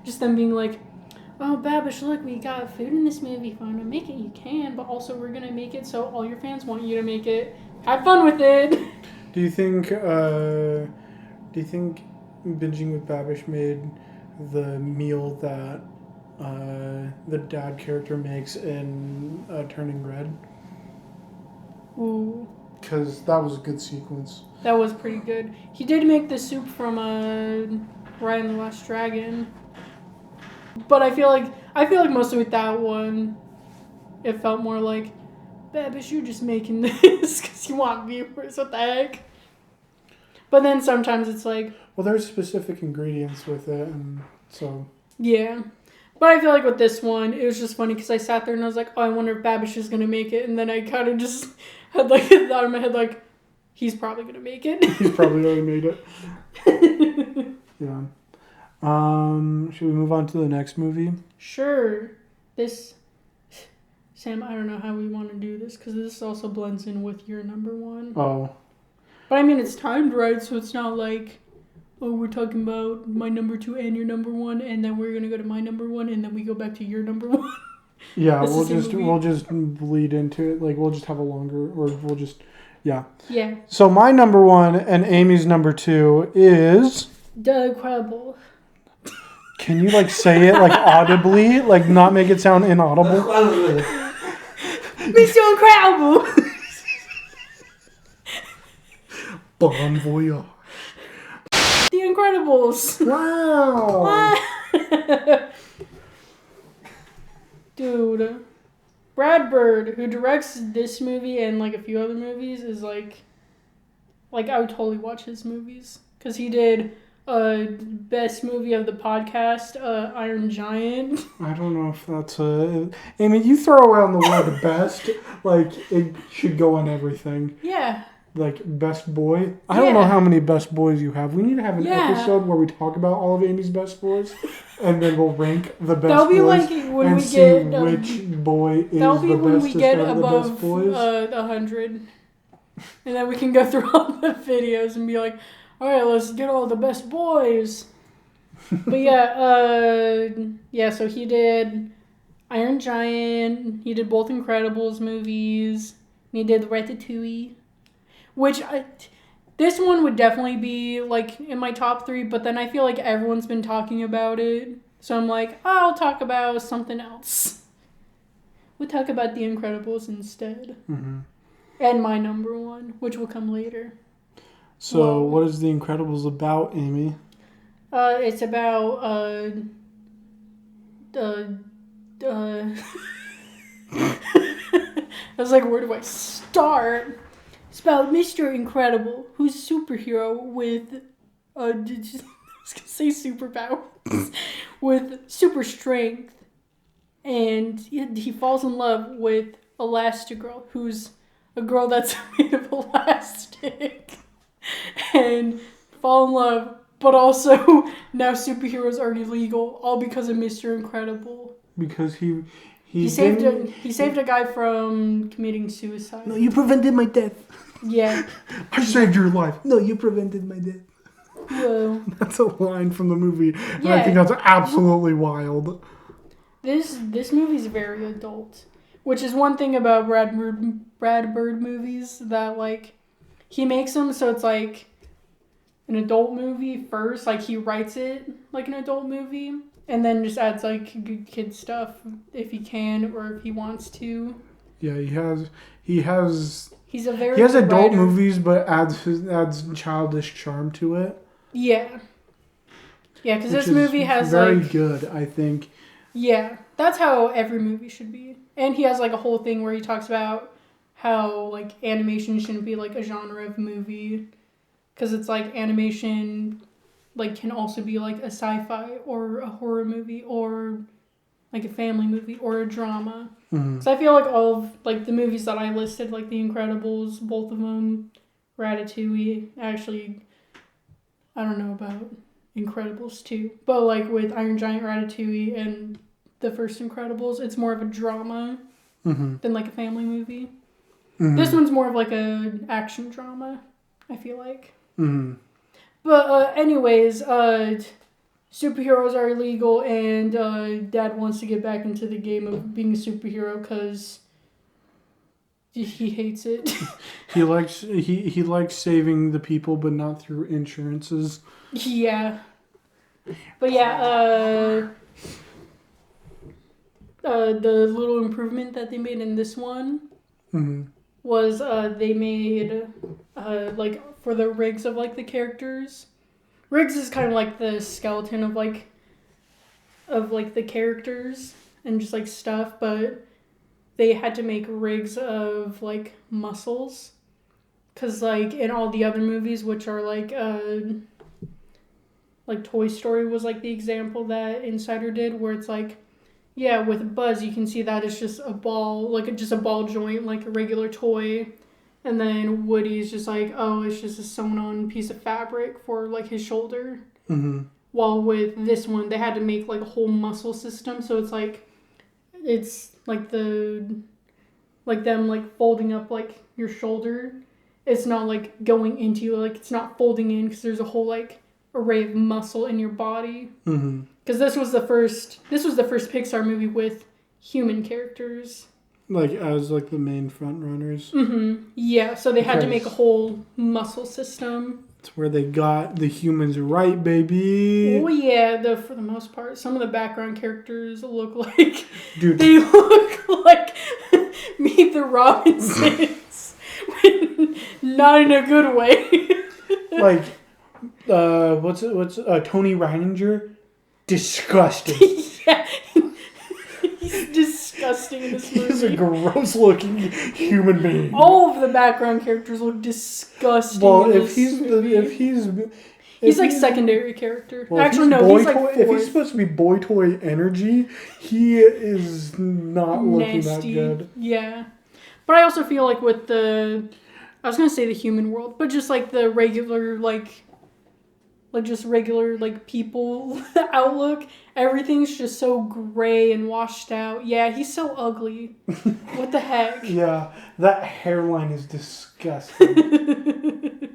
just them being like, "Oh Babish, look, we got food in this movie. If you want to make it, you can, but also we're gonna make it so all your fans want you to make it. Have fun with it." Do you think Binging with Babish made the meal that the dad character makes in Turning Red? Ooh. Because that was a good sequence. That was pretty good. He did make the soup from Ryan the Last Dragon. But I feel like mostly with that one, it felt more like, Babish, you're just making this because you want viewers. What the heck? But then sometimes it's like, well, there's specific ingredients with it, and so yeah. But I feel like with this one, it was just funny because I sat there and I was like, oh, I wonder if Babish is gonna make it, and then I kind of just had like a thought in my head like, he's probably gonna make it. He's probably already made it. Yeah. Should we move on to the next movie? Sure. Sam, I don't know how we want to do this because this also blends in with your number one. Oh. But I mean, it's timed right, so it's not like, oh, we're talking about my number two and your number one, and then we're gonna go to my number one, and then we go back to your number one. Yeah, we'll just bleed into it. Like we'll just have a longer, or we'll just, yeah. Yeah. So my number one and Amy's number two is The Incredible. Can you like say it like audibly, like not make it sound inaudible? Mr. Incredible. Bon voyage. The Incredibles. Wow. Dude, Brad Bird, who directs this movie and like a few other movies, is like I would totally watch his movies because he did best movie of the podcast, Iron Giant. I don't know if that's Amy, you throw around the word best, like it should go on everything. Yeah. Like best boy. I don't know how many best boys you have. We need to have an episode where we talk about all of Amy's best boys, and then we'll rank the best that'll be boys like when and we see get, which boy is that'll be the when best we to get start above the best boys. 100, and then we can go through all the videos and be like, all right, let's get all the best boys. But yeah, so he did Iron Giant. He did both Incredibles movies. And he did Ratatouille. Which This one would definitely be, like, in my top 3, but then I feel like everyone's been talking about it. So I'm like, I'll talk about something else. We'll talk about The Incredibles instead. Mm-hmm. And my number 1, which will come later. So, what is The Incredibles about, Amy? It's about, I was like, where do I start? It's about Mr. Incredible, who's a superhero with, I was gonna say superpowers, with super strength, and he falls in love with Elastigirl, who's a girl that's made of elastic, and fall in love, but also now superheroes are illegal, all because of Mr. Incredible. Because he saved a guy from committing suicide. No, you prevented my death. Yeah. I saved your life. No, you prevented my death. Whoa. That's a line from the movie. And Yeah. I think that's absolutely wild. This movie's very adult, which is one thing about Brad Bird movies that, like, he makes them so it's like an adult movie first. Like, he writes it like an adult movie, and then just adds, like, good kid stuff if he can or if he wants to. Yeah, he has adult writer. Movies, but adds childish charm to it. Yeah. Yeah, because this movie has, very good, I think. Yeah, that's how every movie should be. And he has, like, a whole thing where he talks about how, like, animation shouldn't be, like, a genre of movie. Because it's, like, animation, like, can also be, like, a sci-fi or a horror movie or, like, a family movie or a drama. Mm-hmm. So I feel like all of, like, the movies that I listed, like The Incredibles, both of them, Ratatouille, actually, I don't know about Incredibles 2, but, like, with Iron Giant, Ratatouille, and the first Incredibles, it's more of a drama than, like, a family movie. Mm-hmm. This one's more of, like, an action drama, I feel like. Mm-hmm. But anyways, superheroes are illegal, and Dad wants to get back into the game of being a superhero because he hates it. he likes saving the people, but not through insurances. Yeah. But yeah, the little improvement that they made in this one was they made like for the rigs of like the characters. Rigs is kind of like the skeleton of the characters and just like stuff, but they had to make rigs of like muscles, cause like in all the other movies, which are like Toy Story was like the example that Insider did, where it's like, yeah, with Buzz you can see that it's just a ball, like just a ball joint, like a regular toy. And then Woody's just like, oh, it's just a sewn-on piece of fabric for, like, his shoulder. Mm-hmm. While with this one, they had to make, like, a whole muscle system. So it's, like, them, like, folding up, like, your shoulder. It's not, like, going into you. Like, it's not folding in because there's a whole, like, array of muscle in your body. Mm-hmm. Because this was the first Pixar movie with human characters. Like, as, like, the main front runners? Mm-hmm. Yeah, so they had to make a whole muscle system. It's where they got the humans right, baby. Oh, yeah, for the most part. Some of the background characters look like... Dude. They look like Meet the Robinsons. Not in a good way. Like, what's Tony Reininger? Disgusting. Yeah. He's disgusting in this movie. He's a gross-looking human being. All of the background characters look disgusting. Well, if he's like secondary character. Well, actually, no, he's like fourth. If he's supposed to be boy toy energy, he is not looking that good. Yeah, but I also feel like with I was gonna say the human world, but just like the regular just regular people outlook, everything's just so gray and washed out. Yeah, he's so ugly. What the heck? Yeah, that hairline is disgusting.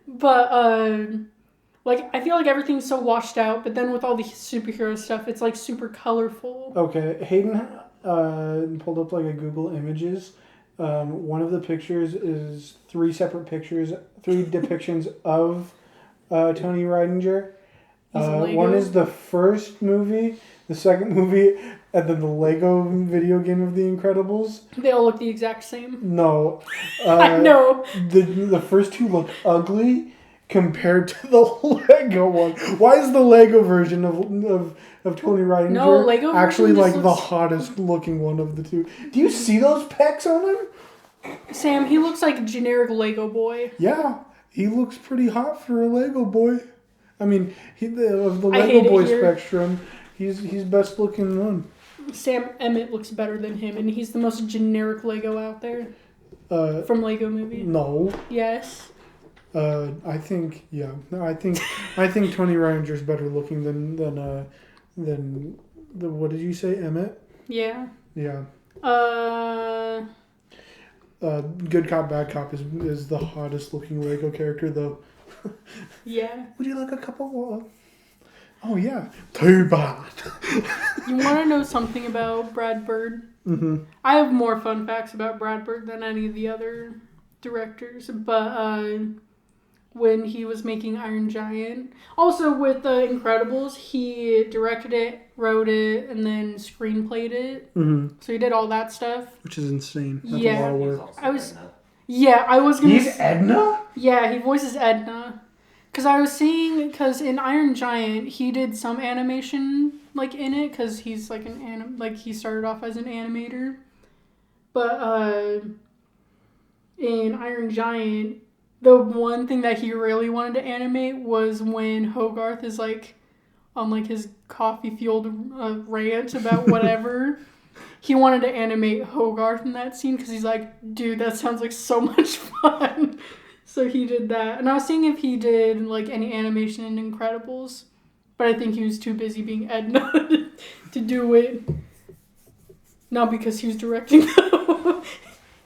But I feel like everything's so washed out, but then with all the superhero stuff, it's like super colorful. Okay, Hayden pulled up like a Google Images, One of the pictures is three separate pictures, three depictions of Tony Reidinger. One is the first movie, the second movie, and then the Lego video game of The Incredibles. They all look the exact same. No. I know. The first two look ugly compared to the Lego one. Why is the Lego version of Tony Reidinger Lego actually version like just the looks... hottest looking one of the two? Do you see those pecs on him? Sam, he looks like a generic Lego boy. Yeah, he looks pretty hot for a Lego boy. I mean, of the I Lego hate it boy here. spectrum, he's best looking one. Sam Emmett looks better than him, and he's the most generic Lego out there. From Lego Movie. No. Yes. I think yeah. No, I think Tony Reidinger's better looking than the what did you say, Emmett? Yeah. Yeah. Good Cop, Bad Cop is the hottest looking Lego character though. Yeah. Would you like a cup of water? Oh yeah. Too bad. You want to know something about Brad Bird? Mm-hmm. I have more fun facts about Brad Bird than any of the other directors, but when he was making Iron Giant, also with The Incredibles, he directed it, wrote it, and then screenplayed it. Mm-hmm. So he did all that stuff. Which is insane. That's Yeah. a lot of He's work. also I was- Edna. Yeah, I was gonna. He's Edna? Yeah, he voices Edna. Because I was seeing, because in Iron Giant, he did some animation, like, in it, because he's, like, he started off as an animator. But, in Iron Giant, the one thing that he really wanted to animate was when Hogarth is, like, on, like, his coffee-fueled rant about whatever. He wanted to animate Hogarth in that scene, because he's like, dude, that sounds like so much fun. So he did that. And I was seeing if he did, like, any animation in Incredibles. But I think he was too busy being Edna to do it. Not because he was directing, though.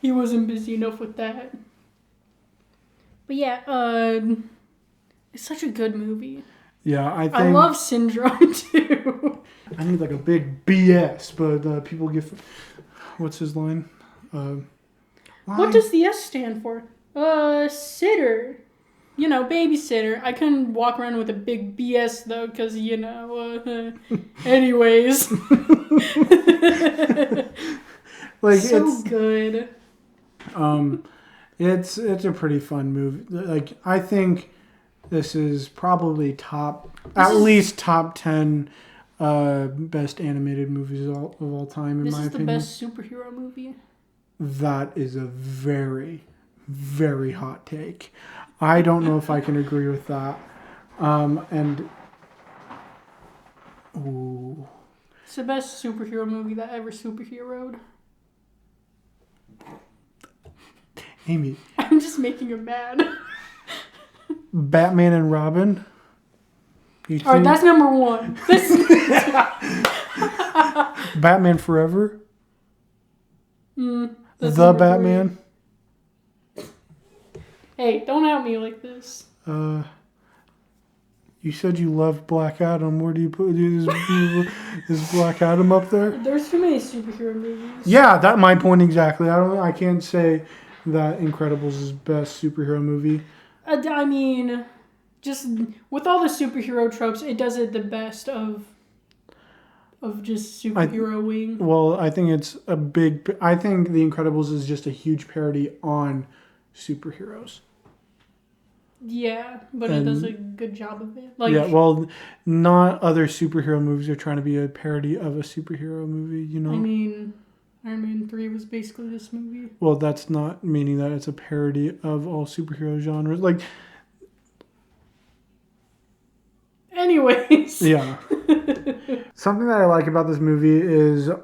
He wasn't busy enough with that. But yeah, it's such a good movie. Yeah, I love Syndrome, too. I need like a big BS, but people give... What's his line? What does the S stand for? Sitter. You know, babysitter. I couldn't walk around with a big BS, though, because, you know, anyways. Like, so it's good. It's a pretty fun movie. Like, I think this is probably at least top 10 best animated movies of all time, in my opinion. This is the best superhero movie. That is a very, very hot take. I don't know if I can agree with that. Ooh. It's the best superhero movie that ever superheroed. Amy. I'm just making him mad. Batman and Robin. Alright, that's number one. Batman Forever. That's The number Batman. 3. Hey, don't out me like this. You said you loved Black Adam. Where do you put is Black Adam up there? There's too many superhero movies. Yeah, that's my point exactly. I can't say that Incredibles is best superhero movie. I mean, just with all the superhero tropes, it does it the best of just superheroing. Well, I think it's I think The Incredibles is just a huge parody on superheroes. Yeah, but it does a good job of it. Like, yeah, well, not other superhero movies are trying to be a parody of a superhero movie, you know? I mean, Iron Man 3 was basically this movie. Well, that's not meaning that it's a parody of all superhero genres. Like, anyways. yeah. Something that I like about this movie is it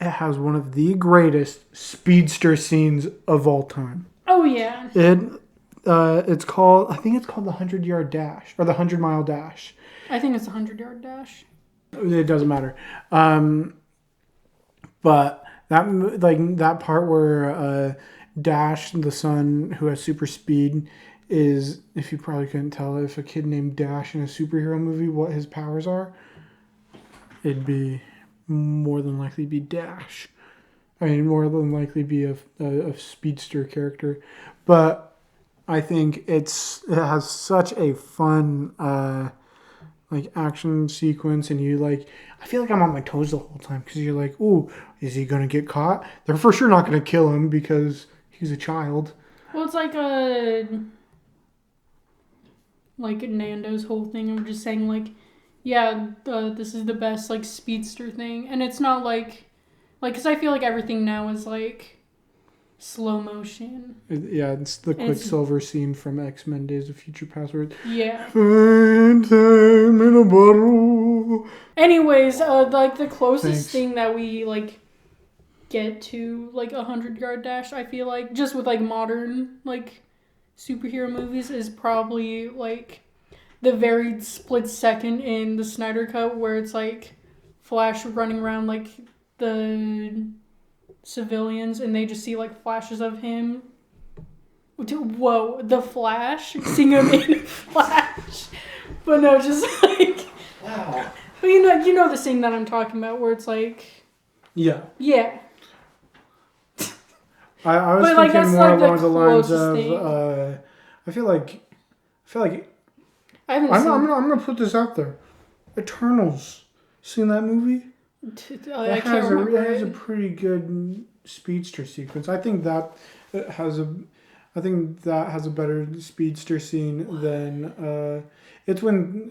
has one of the greatest speedster scenes of all time. Oh yeah. It's called the 100-yard dash or the 100-mile dash. I think it's a 100-yard dash. It doesn't matter. But that part where Dash, the son who has super speed, is, if you probably couldn't tell, if a kid named Dash in a superhero movie, what his powers are, it'd be more than likely be Dash. I mean, more than likely be a speedster character, but I think it has such a fun like action sequence, and you like. I feel like I'm on my toes the whole time because you're like, "Ooh, is he gonna get caught?" They're for sure not gonna kill him because he's a child. Well, it's like Nando's whole thing of just saying like, yeah, this is the best like speedster thing, and it's not like because I feel like everything now is like slow motion. Yeah, it's the Quicksilver scene from X-Men Days of Future Past. Yeah. Find time in a bottle. Anyways, like the closest Thanks. thing that we like get to like 100-yard dash, I feel like just with like modern like superhero movies is probably like the very split second in the Snyder Cut where it's like Flash running around like the civilians and they just see like flashes of him. Whoa, the Flash, seeing him in Flash, but no, just like Wow. but you know the scene that I'm talking about where it's like Yeah. I was But, like, thinking that's, more like, the along the lines closest of thing. I feel like I haven't I'm seen. gonna put this out there. Eternals. Seen that movie? I can't remember. It has a pretty good speedster sequence. I think that has a better speedster scene than it's when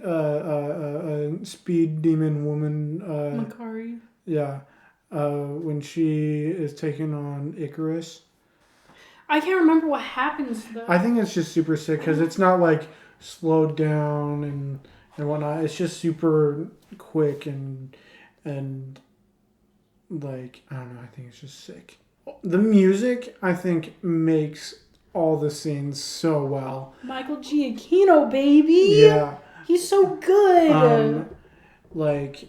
speed demon woman Makari. yeah when she is taken on Icarus. I can't remember what happens though. I think it's just super sick because it's not like slowed down and whatnot. It's just super quick and like I don't know. I think it's just sick. The music I think makes all the scenes so well. Michael Giacchino, baby. Yeah, He's so good. like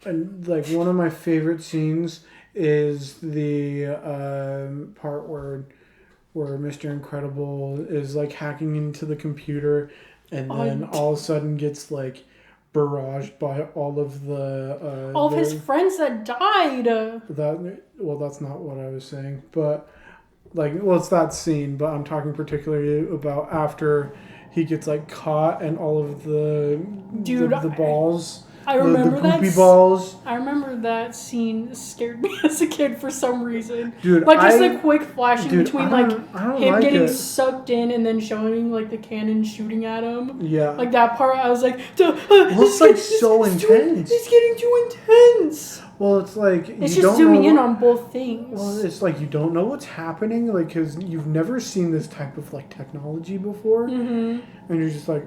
one of my favorite scenes is the part where Mr. Incredible is like hacking into the computer and then all of a sudden gets like barraged by all of his friends that died. That's not what I was saying, but it's that scene, but I'm talking particularly about after he gets like caught and all of the balls. I remember the goopy balls. I remember that scene scared me as a kid for some reason. Dude, like just a quick flashing between I him like getting it. sucked in and then showing like the cannon shooting at him. Yeah. Like that part, I was like, it's like so intense. It's getting too intense. Well, it's like it's just zooming in on both things. Well, it's like you don't know what's happening, like because you've never seen this type of like technology before, and you're just like,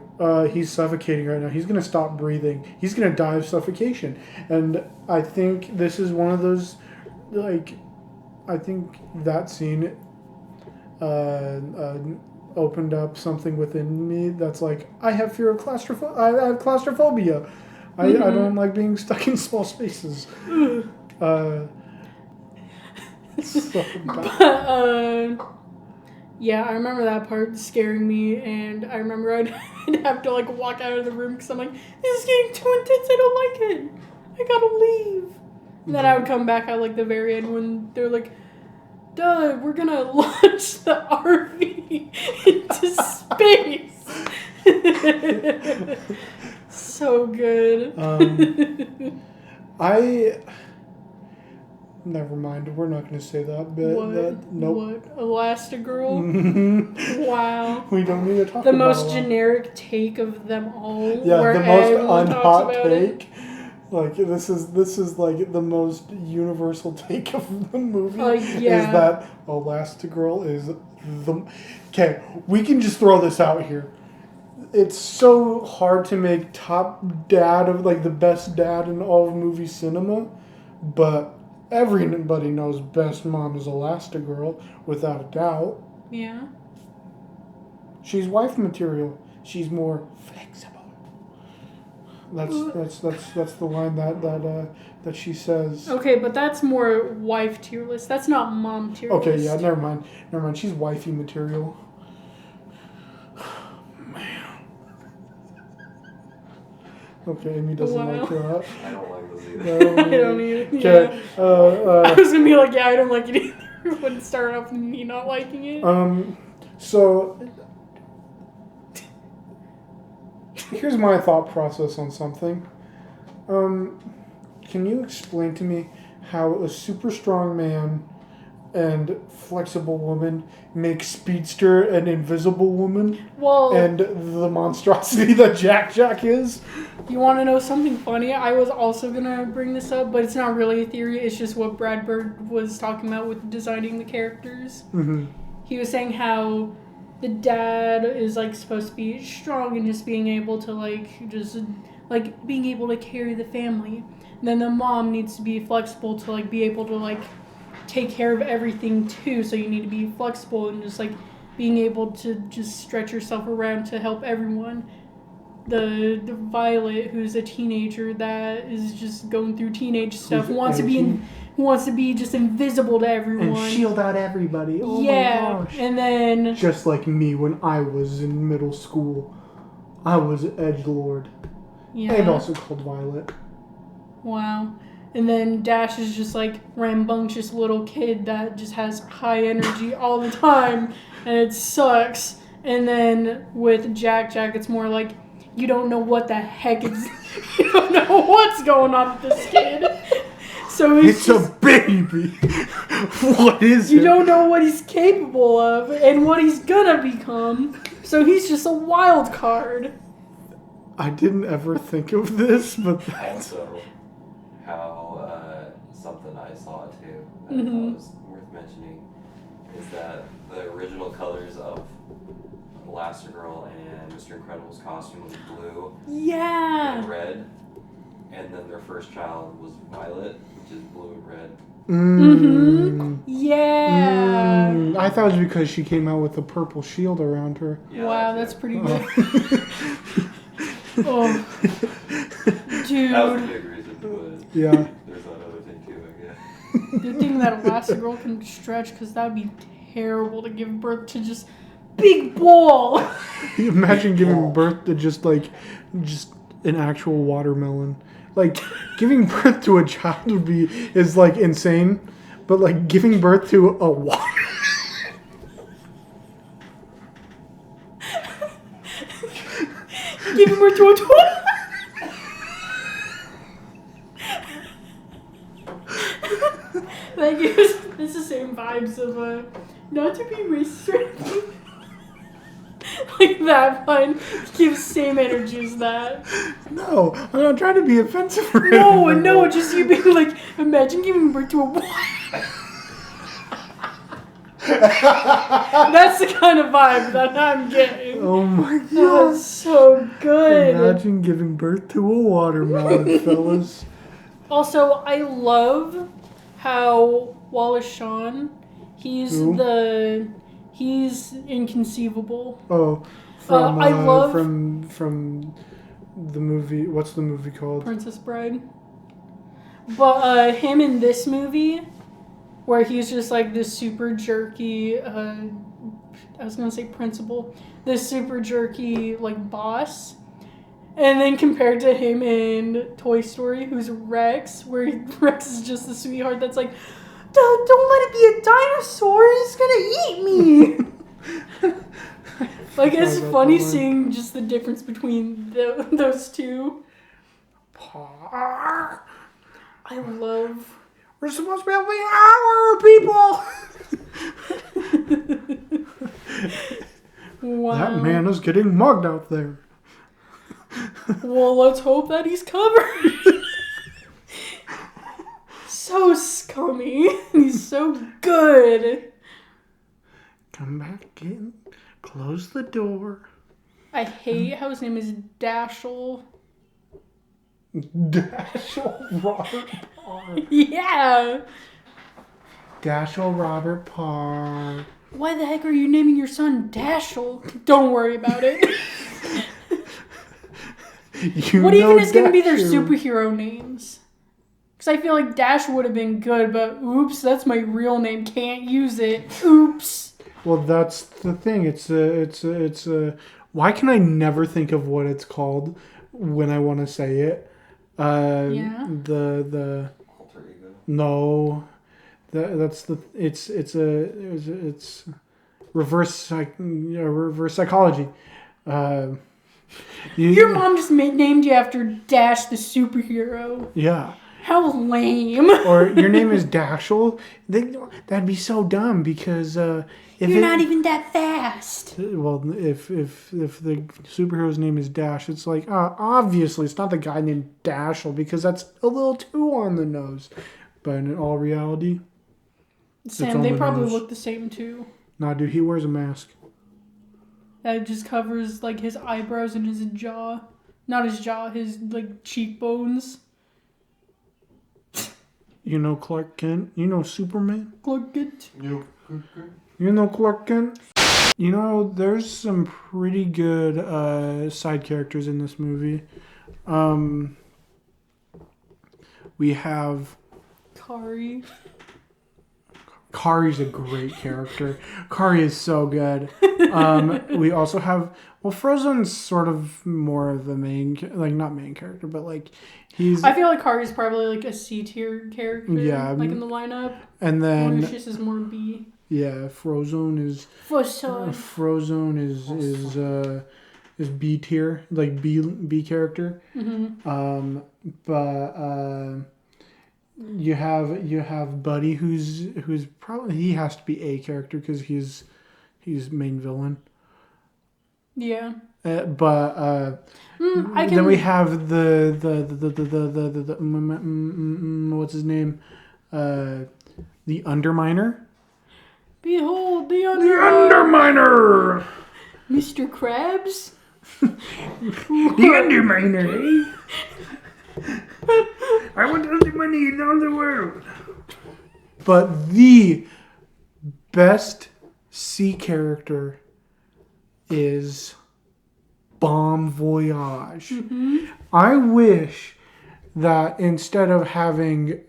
he's suffocating right now. He's gonna stop breathing. He's gonna die of suffocation. And I think this is one of those, like, I think that scene, opened up something within me that's like I have fear of claustrophobia. I have claustrophobia. I don't like being stuck in small spaces. So bad. Yeah, I remember that part scaring me, and I remember I'd have to like walk out of the room because I'm like, this is getting too intense. I don't like it. I gotta leave. And then I would come back at like the very end when they're like, "Duh, we're gonna launch the RV into space." So good. Never mind. We're not going to say that bit. Nope. What? Elastigirl? Wow. We don't need to talk about the most generic take of them all. Yeah, where the most unhot take. Like this is like the most universal take of the movie. Yeah. Is that Elastigirl is the. Okay, we can just throw this out here. It's so hard to make top dad of like the best dad in all of movie cinema, but everybody knows best mom is Elastigirl without a doubt. Yeah. She's wife material. She's more flexible. That's the line that she says. Okay, but that's more wife tier list. That's not mom tier list. Okay, yeah, never mind. She's wifey material. Okay, Amy doesn't like that. I don't like this either. I don't either. Okay. Yeah. I was gonna be like, yeah, I don't like it either. When it started off with me not liking it. So here's my thought process on something. Can you explain to me how a super strong man and flexible woman make Speedster an invisible woman? Well, and the monstrosity that Jack is? You want to know something funny? I was also gonna bring this up, but it's not really a theory. It's just what Brad Bird was talking about with designing the characters. Mm-hmm. He was saying how the dad is like supposed to be strong and just being able to being able to carry the family. And then the mom needs to be flexible to be able to take care of everything too. So you need to be flexible and just being able to just stretch yourself around to help everyone. The Violet, who's a teenager that is just going through teenage stuff, who wants to be just invisible to everyone and shield out everybody. Oh yeah, my gosh! And then just like me when I was in middle school, I was edgelord, and also called Violet. Wow. And then Dash is just rambunctious little kid that just has high energy all the time, and it sucks. And then with Jack, it's more you don't know what the heck is. You don't know what's going on with this kid. So it's a baby. What is it? You don't know what he's capable of and what he's gonna become. So he's just a wild card. I didn't ever think of this, but also how something I saw too that I thought was worth mentioning is that the original colors of Elastigirl and Mr. Incredible's costume was blue and red, and then their first child was Violet, which is blue and red. Yeah. I thought it was because she came out with a purple shield around her. Yeah, wow, that's pretty good. Oh, dude. That was a big reason, but yeah. There's another thing too, I guess. Good thing that Elastigirl can stretch, because that would be terrible to give birth to just big ball. Imagine giving birth to just an actual watermelon. Giving birth to a child is insane, but giving birth to a watermelon. Giving birth to a toy. It's the same vibes of not to be racist or anything. That one gives same energy as that. No, I'm not trying to be offensive. No, just you being imagine giving birth to a boy. That's the kind of vibe that I'm getting. Oh my god. That's so good. Imagine giving birth to a watermelon, fellas. Also, I love how Wallace Shawn, he's inconceivable. Oh, from the movie. What's the movie called? Princess Bride. But him in this movie, where he's just this super jerky, I was gonna say principal, this super jerky boss, and then compared to him in Toy Story, who's Rex, where Rex is just the sweetheart that's don't let it be a dinosaur, it's gonna eat me. It's funny seeing just the difference between those two. I love... We're supposed to be able to be our people! Wow. That man is getting mugged out there. Well, let's hope that he's covered. So scummy. He's so good. Come back in. Close the door. I hate how his name is Dashel. Dashel Robert Parr. Yeah. Dashel Robert Parr. Why the heck are you naming your son Dashel? Don't worry about it. What even is going to be their superhero names? Because I feel Dash would have been good, but oops, that's my real name. Can't use it. Oops. Well, that's the thing. It's a. Why can I never think of what it's called? when I want to say it. Yeah. The Alter ego. no, that's the it's reverse psychology. Your mom just named you after Dash the superhero. Yeah. How lame. Or your name is Dashel. That'd be so dumb because if You're not even that fast. well, if the superhero's name is Dash, it's like obviously it's not the guy named Dashel because that's a little too on the nose. But in all reality, Sam, they probably look the same too. nah, dude, he wears a mask. That just covers like his eyebrows and his jaw. Not his jaw, his like cheekbones. You know Clark Kent. You know Superman. Clark Kent. You know Clark Kent. You know, there's some pretty good side characters in this movie. We have Kari. Kari's a great character. Kari is so good. We also have Frozen's sort of more of the main, not main character, but like he's. I feel like Kari's probably like a C tier character. Yeah. Like in the lineup. And then Lucius is more B. yeah, Frozone is B tier, like B character. Mm-hmm. But you have Buddy, who's probably he has to be A character because he's main villain. Yeah. Then can... we have the what's his name, the Underminer. Behold the Underminer. Mr. Krabs. The Underminer. I want all the money in all the world. But the best C character is Bon Voyage. Mm-hmm. I wish that instead of having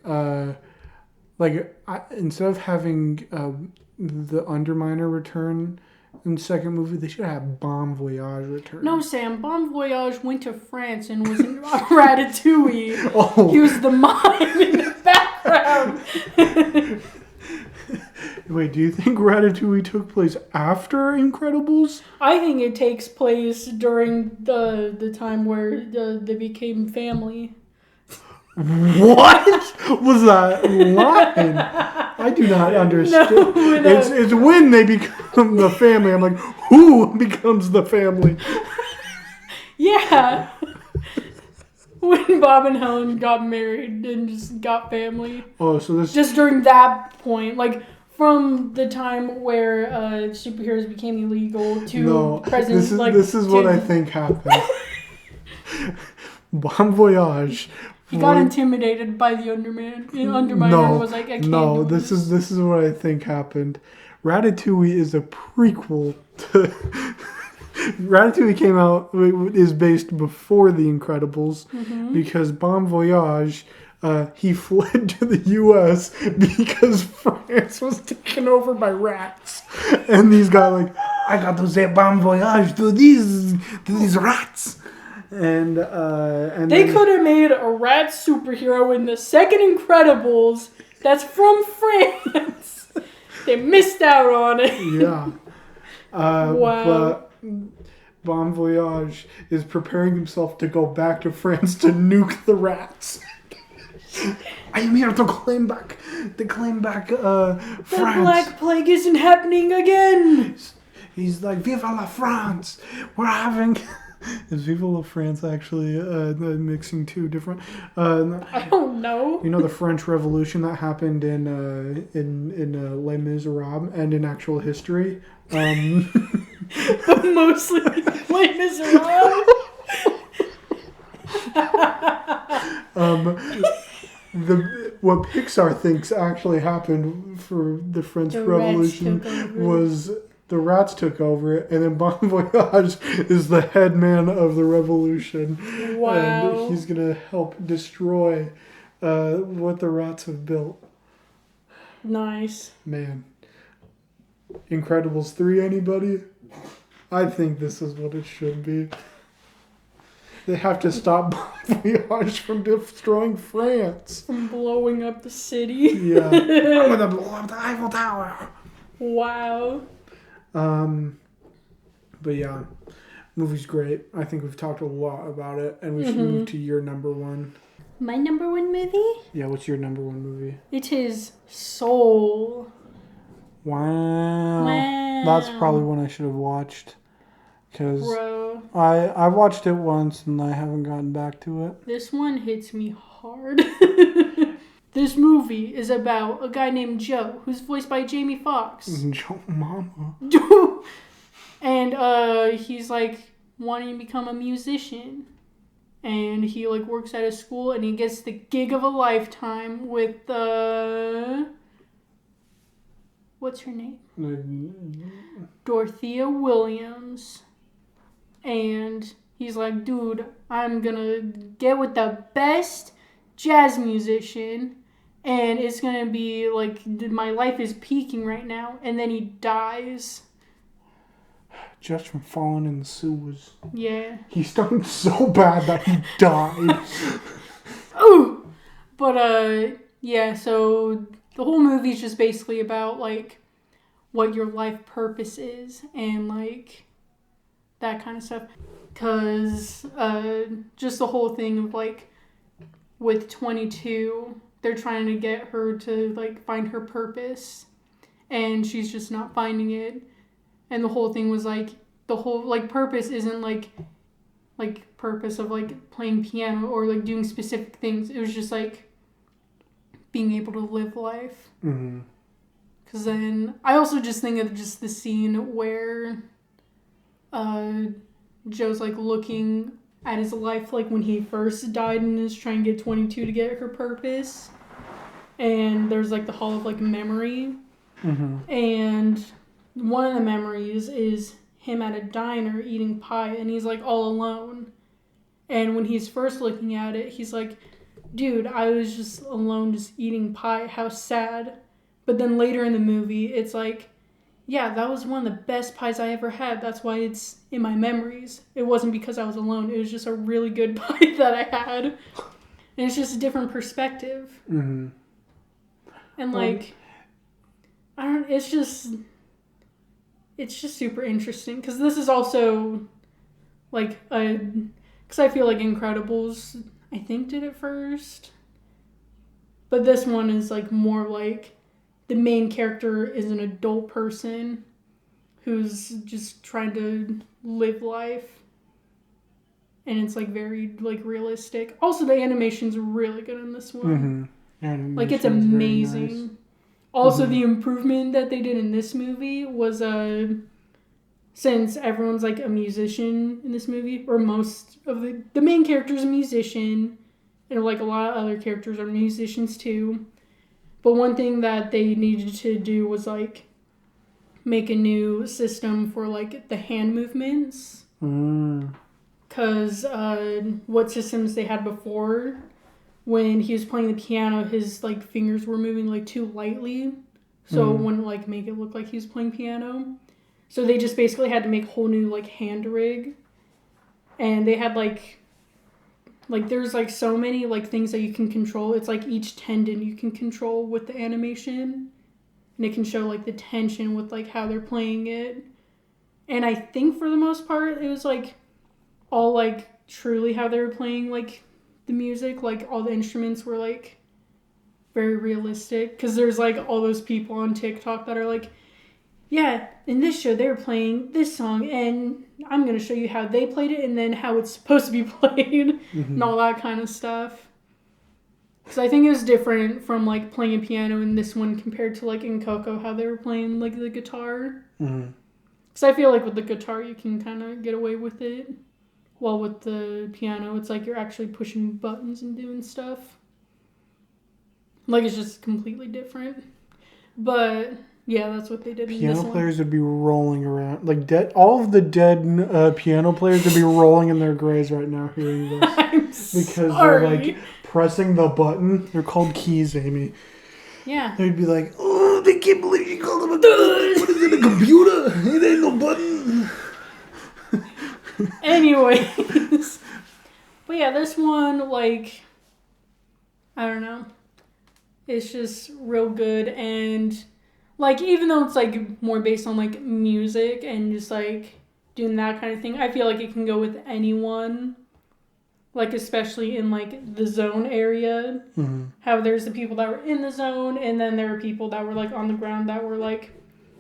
the Underminer return in the second movie, they should have Bon Voyage return. No, Sam. Bon Voyage went to France and was in Ratatouille. Oh. He was the mime in the background. Wait, do you think Ratatouille took place after Incredibles? I think it takes place during the time where they became family. What was that line? I do not understand. No. It's when they become the family. I'm like, who becomes the family? Yeah. When Bob and Helen got married and just got family. Oh, so this Just during that point, like from the time where superheroes became illegal to present. This is what I think happened. Bon Voyage. He got intimidated by the Underminer was like, I can't do this is what I think happened. Ratatouille is a prequel to Ratatouille came out is based before The Incredibles because Bon Voyage he fled to the U.S. because France was taken over by rats, and these guys like, I got to say Bon Voyage to these rats. And they could have made a rat superhero in the second Incredibles that's from France. They missed out on it. Yeah. Wow. But Bon Voyage is preparing himself to go back to France to nuke the rats. I am here to claim back France. The Black Plague isn't happening again. He's like, Vive la France. We're having... Is Vive la France actually mixing two different... I don't know. You know the French Revolution that happened in Les Miserables and in actual history? But mostly Les Miserables. What Pixar thinks actually happened for the French Revolution was the rats took over it, and then Bon Voyage is the head man of the revolution. Wow. And he's going to help destroy what the rats have built. Nice. Man. Incredibles 3, anybody? I think this is what it should be. They have to stop Voyage from destroying France. From blowing up the city. Yeah. I'm gonna blow up the Eiffel Tower. Wow. But yeah, movie's great. I think we've talked a lot about it, and we should move to your number one. My number one movie? Yeah, what's your number one movie? It is Soul. Wow. Wow. That's probably one I should have watched. Because Bro, I watched it once and I haven't gotten back to it. this one hits me hard. This movie is about a guy named Joe, who's voiced by Jamie Foxx. Joe Mama. And he's like wanting to become a musician. And he like works at a school and he gets the gig of a lifetime with what's her name? Dorothea Williams. And he's like, dude, I'm gonna get with the best jazz musician. And it's gonna be like, my life is peaking right now. And then he dies. Just from falling in the sewers. Yeah. He stunk so bad that he died. Ooh! But, yeah, so the whole movie's just basically about, like, what your life purpose is and, like, that kind of stuff. Because, just the whole thing of, like, with 22, they're trying to get her to, like, find her purpose. And she's just not finding it. And the whole thing was, like, the whole, like, purpose isn't, like, purpose of, like, playing piano or, like, doing specific things. It was just, like, being able to live life. Mm-hmm. Because then, I also just think of just the scene where Joe's, like, looking at his life, like, when he first died and is trying to get 22 to get her purpose. And there's, like, the Hall of, like, Memory. Mm-hmm. And one of the memories is him at a diner eating pie, and he's, like, all alone. And when he's first looking at it, he's like, dude, I was just alone just eating pie. How sad. But then later in the movie, it's like, yeah, that was one of the best pies I ever had. That's why it's in my memories. It wasn't because I was alone. It was just a really good pie that I had. And it's just a different perspective. Mm-hmm. And, like, it's just super interesting. Because this is also, like, because I feel like Incredibles, I think, did it first. But this one is, like, more like the main character is an adult person who's just trying to live life. And it's, like, very, like, realistic. Also, the animation's really good in this one. Mm-hmm. Like, it's amazing. Nice. Also, the improvement that they did in this movie was, since everyone's, like, a musician in this movie, or most of the main character's a musician, and, like, a lot of other characters are musicians, too. But one thing that they needed to do was, like, make a new system for, like, the hand movements. Because what systems they had before, when he was playing the piano, his, like, fingers were moving, like, too lightly. So it wouldn't, like, make it look like he was playing piano. So they just basically had to make a whole new, like, hand rig. And they had, like, there's, like, so many, like, things that you can control. It's, like, each tendon you can control with the animation. And it can show, like, the tension with, like, how they're playing it. And I think for the most part, it was, like, all, like, truly how they were playing, like, the music. Like, all the instruments were, like, very realistic. Because there's, like, all those people on TikTok that are, like, yeah, in this show they were playing this song, and I'm going to show you how they played it and then how it's supposed to be played, and all that kind of stuff. Because I think it was different from, like, playing a piano in this one compared to, like, in Coco, how they were playing, like, the guitar. Because I feel like with the guitar you can kind of get away with it, while with the piano it's like you're actually pushing buttons and doing stuff. Like, it's just completely different. But yeah, that's what they did in this one. Piano players would be rolling around. Like, all of the dead piano players would be rolling in their graves right now hearing this. I'm because sorry. They're, like, pressing the button. They're called keys, Amy. Yeah. They'd be like, oh, they can't believe you called them a gun. What is it, a computer? It ain't no button. Anyways. But yeah, this one, like, I don't know. It's just real good. And, like, even though it's, like, more based on, like, music and just, like, doing that kind of thing, I feel like it can go with anyone. Like, especially in, like, the zone area. Mm-hmm. How there's the people that were in the zone, and then there were people that were, like, on the ground that were, like,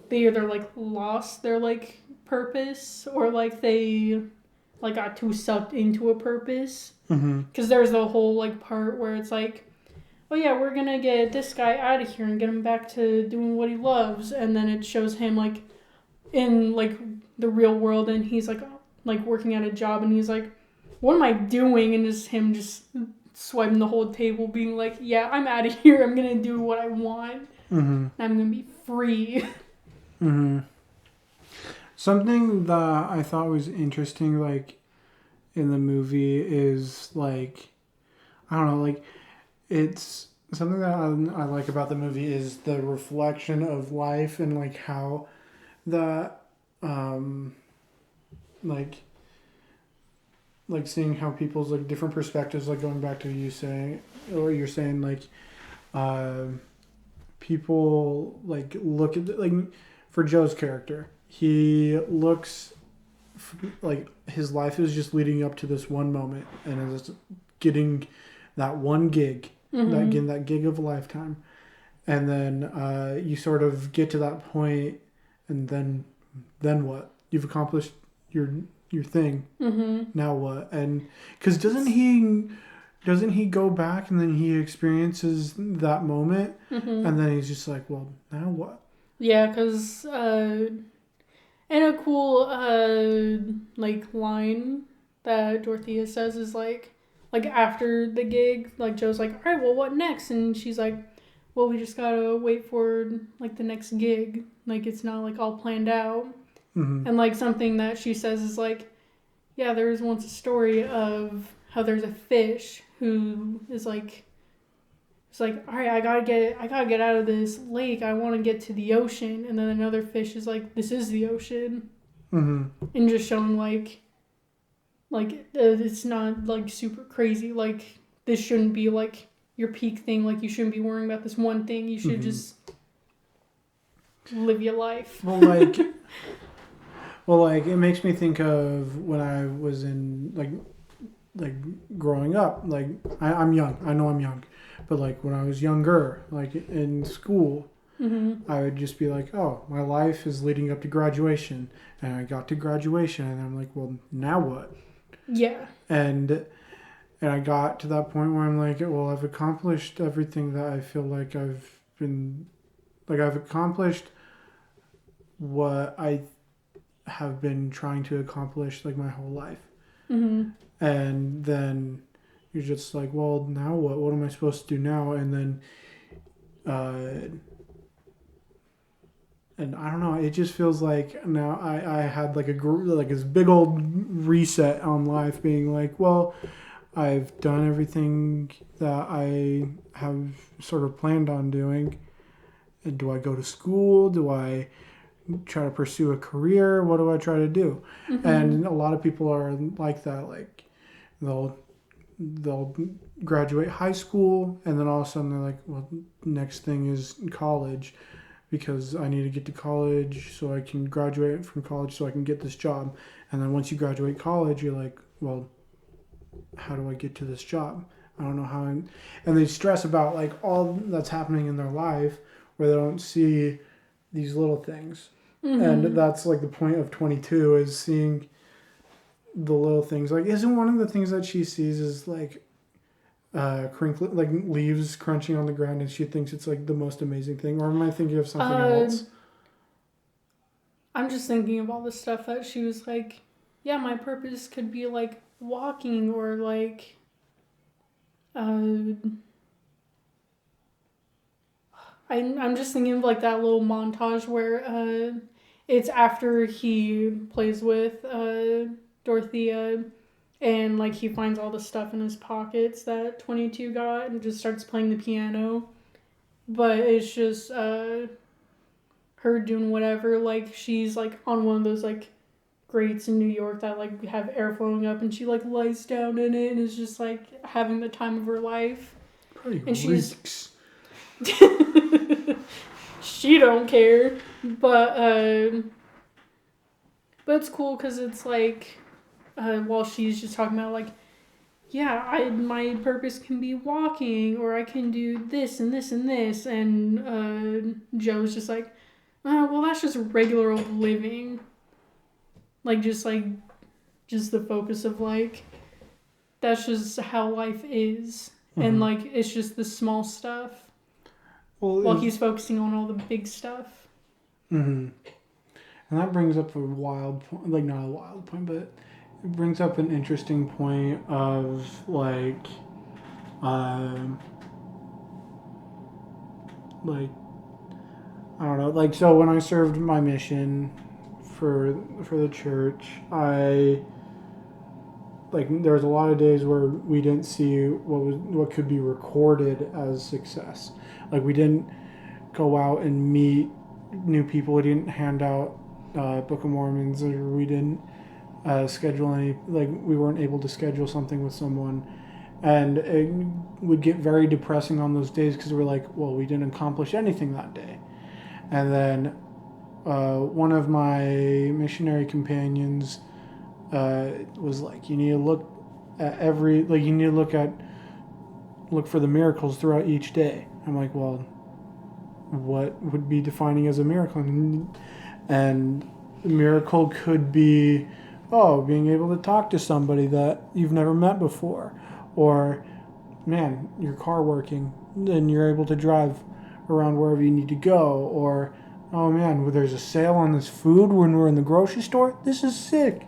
they either, like, lost their, like, purpose or, like, they, like, got too sucked into a purpose. Because there's the whole, like, part where it's like, oh yeah, we're gonna get this guy out of here and get him back to doing what he loves. And then it shows him, like, in, like, the real world, and he's, like, working at a job, and he's like, what am I doing? And just him just swiping the whole table, being like, yeah, I'm out of here. I'm gonna do what I want. Mm-hmm. I'm gonna be free. Mm-hmm. Something that I thought was interesting, like, in the movie is, like, I don't know, like, it's something that I like about the movie is the reflection of life and, like, how that, like seeing how people's, like, different perspectives, like, going back to you saying, or you're saying, like, people, like, look at, like, for Joe's character, he looks like his life is just leading up to this one moment and is getting that one gig, that gig of a lifetime, and then you sort of get to that point, and then what? You've accomplished your thing. Now what? And because doesn't he go back and then he experiences that moment, and then he's just like, well, now what? Yeah, because and a cool like line that Dorothea says is like after the gig, like Joe's like, all right, well, what next? And she's like, well, we just gotta wait for like the next gig. Like it's not like all planned out. And like something that she says is like, yeah, there was once a story of how there's a fish who is like, it's like, all right, I gotta get out of this lake. I want to get to the ocean. And then another fish is like, this is the ocean. And just showing like it's not like super crazy. Like this shouldn't be like your peak thing. Like you shouldn't be worrying about this one thing. You should just live your life. Well, like it makes me think of when I was in like growing up. Like I'm young. I know I'm young. But, like, when I was younger, like, in school, I would just be like, oh, my life is leading up to graduation. And I got to graduation, and I'm like, well, now what? Yeah. And I got to that point where I'm like, well, I've accomplished everything that I feel like I've accomplished what I have been trying to accomplish, like, my whole life. And then you're just like, well, now what? What am I supposed to do now? And then, and I don't know. It just feels like now I had like this big old reset on life, being like, well, I've done everything that I have sort of planned on doing. And do I go to school? Do I try to pursue a career? What do I try to do? And a lot of people are like that. Like they'll graduate high school, and then all of a sudden they're like, well, next thing is college, because I need to get to college so I can graduate from college so I can get this job. And then once you graduate college, you're like, well, how do I get to this job? I don't know how. And they stress about like all that's happening in their life where they don't see these little things. And that's like the point of 22 is seeing the little things. Like, isn't one of the things that she sees is like crinkling, like leaves crunching on the ground, and she thinks it's like the most amazing thing? Or am I thinking of something else? I'm just thinking of all the stuff that she was like, yeah, my purpose could be like walking, or like I'm just thinking of like that little montage where it's after he plays with Dorothea, and like he finds all the stuff in his pockets that 22 got and just starts playing the piano. But it's just her doing whatever. Like she's like on one of those like grates in New York that like have air flowing up, and she like lies down in it and is just like having the time of her life. Probably And reeks. She don't care, but it's cool because it's like while she's just talking about like, yeah, my purpose can be walking, or I can do this and this and this, and Joe's just like, well, that's just regular old living. Like just the focus of like, that's just how life is, and like it's just the small stuff. Well, while he's focusing on all the big stuff. And that brings up a wild point, like not a wild point, but it brings up an interesting point of like, I don't know, like, so when I served my mission for the church, there was a lot of days where we didn't see what could be recorded as success. Like, we didn't go out and meet new people. We didn't hand out Book of Mormons, or we didn't schedule any, like, we weren't able to schedule something with someone. And it would get very depressing on those days because we're like, well, we didn't accomplish anything that day. And then one of my missionary companions was like, you need to look at look for the miracles throughout each day. I'm like, well, what would be defining as a miracle? And a miracle could be, being able to talk to somebody that you've never met before, or, man, your car working and you're able to drive around wherever you need to go, or, oh man, there's a sale on this food when we're in the grocery store. This is sick.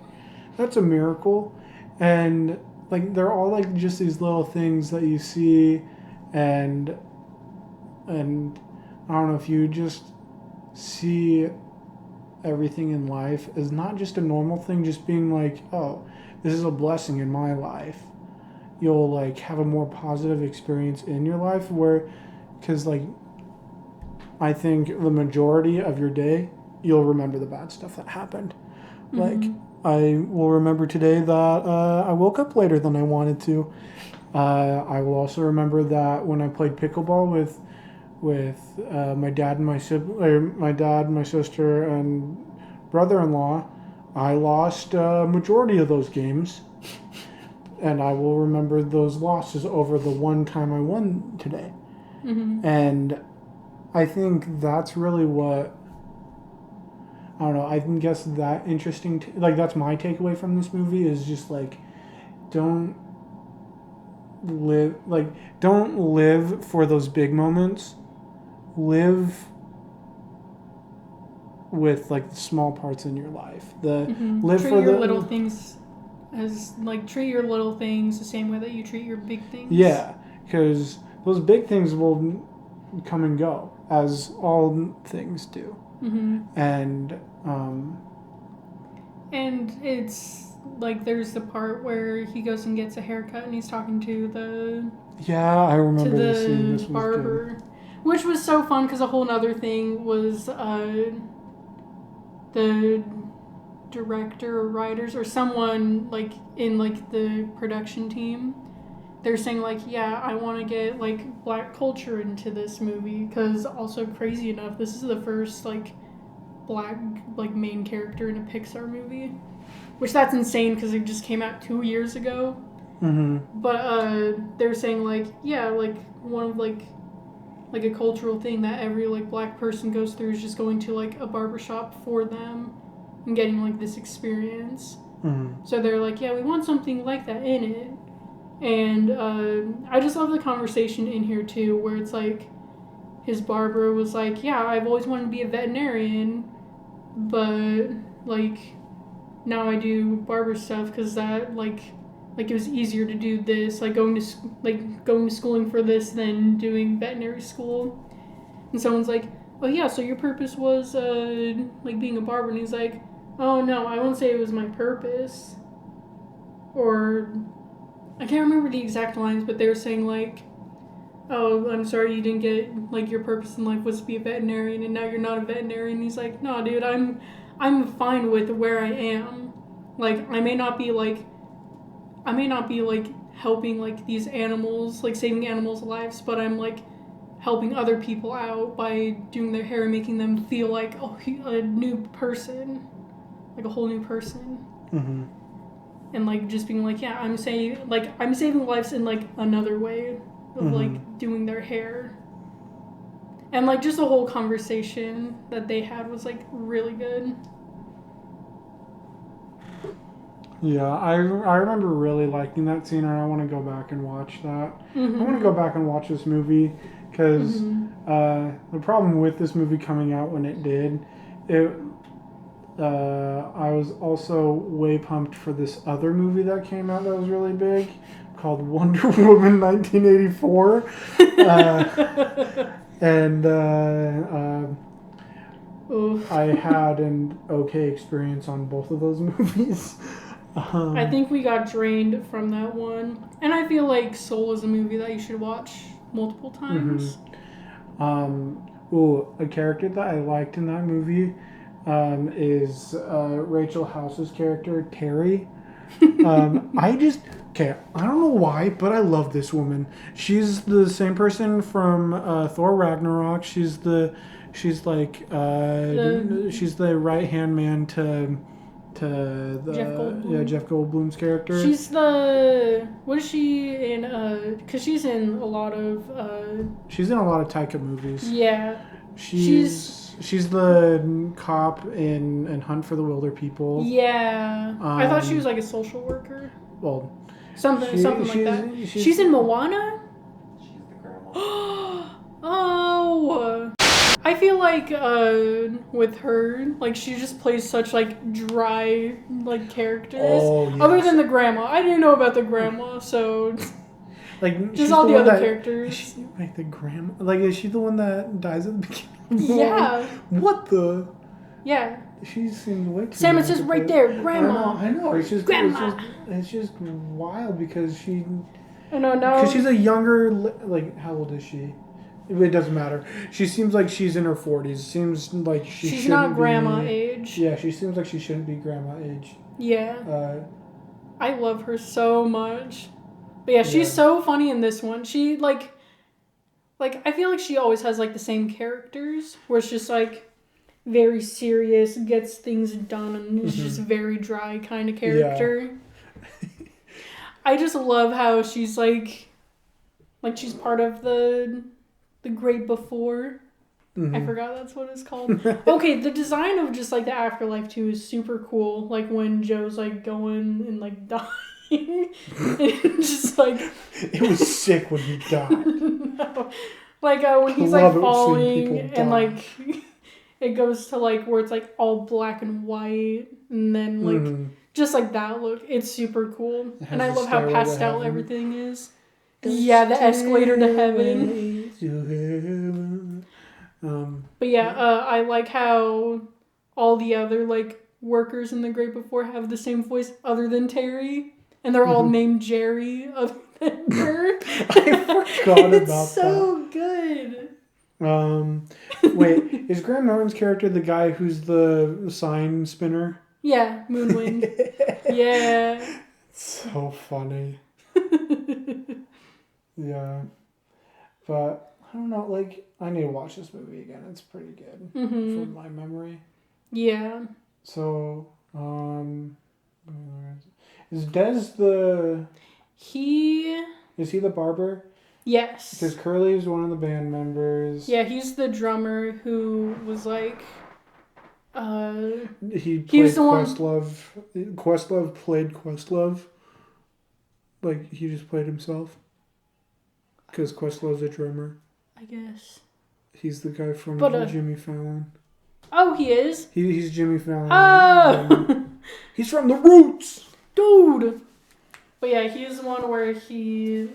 That's a miracle. And like, they're all like just these little things that you see, and I don't know, if you just see everything in life as not just a normal thing, just being like, oh, this is a blessing in my life, you'll like have a more positive experience in your life, because like, I think the majority of your day, you'll remember the bad stuff that happened. Like, I will remember today that I woke up later than I wanted to. I will also remember that when I played pickleball with my dad and my sister and brother-in-law, I lost a majority of those games, and I will remember those losses over the one time I won today. And I think that's really what, I don't know, I guess that interesting, that's my takeaway from this movie, is just like, don't live for those big moments. Live with like the small parts in your life. Live treat for your the little things as like, treat your little things the same way that you treat your big things. Yeah, because those big things will come and go, as all things do. And it's like, there's the part where he goes and gets a haircut and he's talking to the I remember the scene. This barber, was good. which was so fun, because a whole nother thing was the director or writers or someone like in like the production team, they're saying like, yeah, I want to get like black culture into this movie, because also, crazy enough, this is the first like black like main character in a Pixar movie, which that's insane because it just came out 2 years ago. But they're saying like, yeah, like one of like a cultural thing that every like black person goes through is just going to like a barbershop for them and getting like this experience. So they're like, yeah, we want something like that in it. And I just love the conversation in here too, where it's like, his barber was like, yeah, I've always wanted to be a veterinarian, but like now I do barber stuff because that like it was easier to do this, like going to schooling for this than doing veterinary school. And someone's like, oh yeah, so your purpose was like being a barber, and he's like, oh no, I won't say it was my purpose, or I can't remember the exact lines, but they were saying like, oh, I'm sorry you didn't get, like, your purpose in life was to be a veterinarian and now you're not a veterinarian. And he's like, no, dude, I'm fine with where I am. like, I may not be, like, helping, like, these animals, like, saving animals' lives, but I'm, like, helping other people out by doing their hair and making them feel like a new person, like a whole new person. Mm-hmm. And, like, just being like, yeah, I'm saving lives in, like, another way of, like, doing their hair. And, like, just the whole conversation that they had was, like, really good. Yeah, I remember really liking that scene, and I want to go back and watch that. I want to go back and watch this movie, because the problem with this movie coming out when it did, I was also way pumped for this other movie that came out that was really big, called Wonder Woman 1984. I had an okay experience on both of those movies. I think we got drained from that one. And I feel like Soul is a movie that you should watch multiple times. A character that I liked in that movie is Rachel House's character, Terry. I don't know why, but I love this woman. She's the same person from Thor Ragnarok. She's the right hand man to Jeff Goldblum's character. She's what is she in? Because she's in a lot of. She's in a lot of Taika movies. Yeah. She's the cop in Hunt for the Wilder People. Yeah. I thought she was like a social worker. Well, something like that. She's in Moana? She's the grandma. Oh. I feel like with her, like, she just plays such, like, dry, like, characters. Oh, yes. Other than the grandma. I didn't know about the grandma, so... Like, just all the other characters. Is she like the grandma? Like, is she the one that dies at the beginning? Yeah. What the? Yeah. She seems way too. Sam, it says right there, grandma. I know. It's just grandma. It's just wild because she. I know. Because she's a younger. Like, how old is she? It doesn't matter. She seems like she's in her 40s. Seems like she's not grandma age. Yeah, she seems like she shouldn't be grandma age. Yeah. I love her so much. But yeah, she's so funny in this one. She, like, I feel like she always has, like, the same characters, where it's just, like, very serious, gets things done, and is just very dry kind of character. Yeah. I just love how she's, like, she's part of the Great Before. I forgot that's what it's called. Okay, the design of just, like, the afterlife, too, is super cool. Like, when Joe's, like, going and, like, dying. And just, like... It was sick when he died. No. Like, when he's, like, falling, and, like, it goes to, like, where it's, like, all black and white, and then, like, just, like, that look. It's super cool. And I love how pastel everything is. Yeah, the escalator to heaven. But yeah, I like how all the other, like, workers in the Great Before have the same voice other than Terry. And they're all named Jerry other than her. I forgot about that. It's so good. Wait, is Graham Norton's character the guy who's the sign spinner? Yeah, Moonwind. Yeah. So funny. Yeah. But, I don't know, like, I need to watch this movie again. It's pretty good from my memory. Yeah. So, is Dez the... Is he the barber? Yes. Because Curly's one of the band members. Yeah, he's the drummer who was like... he played Questlove. Questlove played Questlove. Like, he just played himself. Because Questlove's a drummer. I guess. He's the guy from Jimmy Fallon. Oh, he is? He's Jimmy Fallon. Oh! He's from The Roots! Dude! But yeah, he's the one where he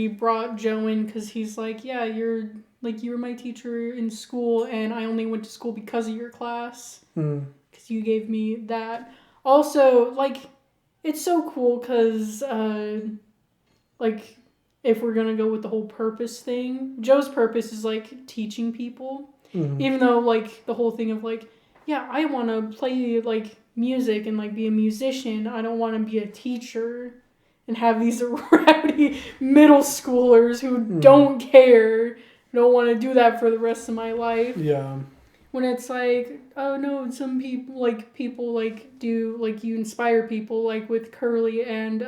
brought Joe in because he's like, yeah, you were my teacher in school and I only went to school because of your class. Because you gave me that. Also, like, it's so cool because, like, if we're going to go with the whole purpose thing, Joe's purpose is, like, teaching people. Even though, like, the whole thing of, like, yeah, I want to play, like, music and like be a musician. I don't want to be a teacher and have these rowdy middle schoolers who don't care. Don't want to do that for the rest of my life. Yeah. When it's like, oh no, some people like do, like, you inspire people, like with Curly and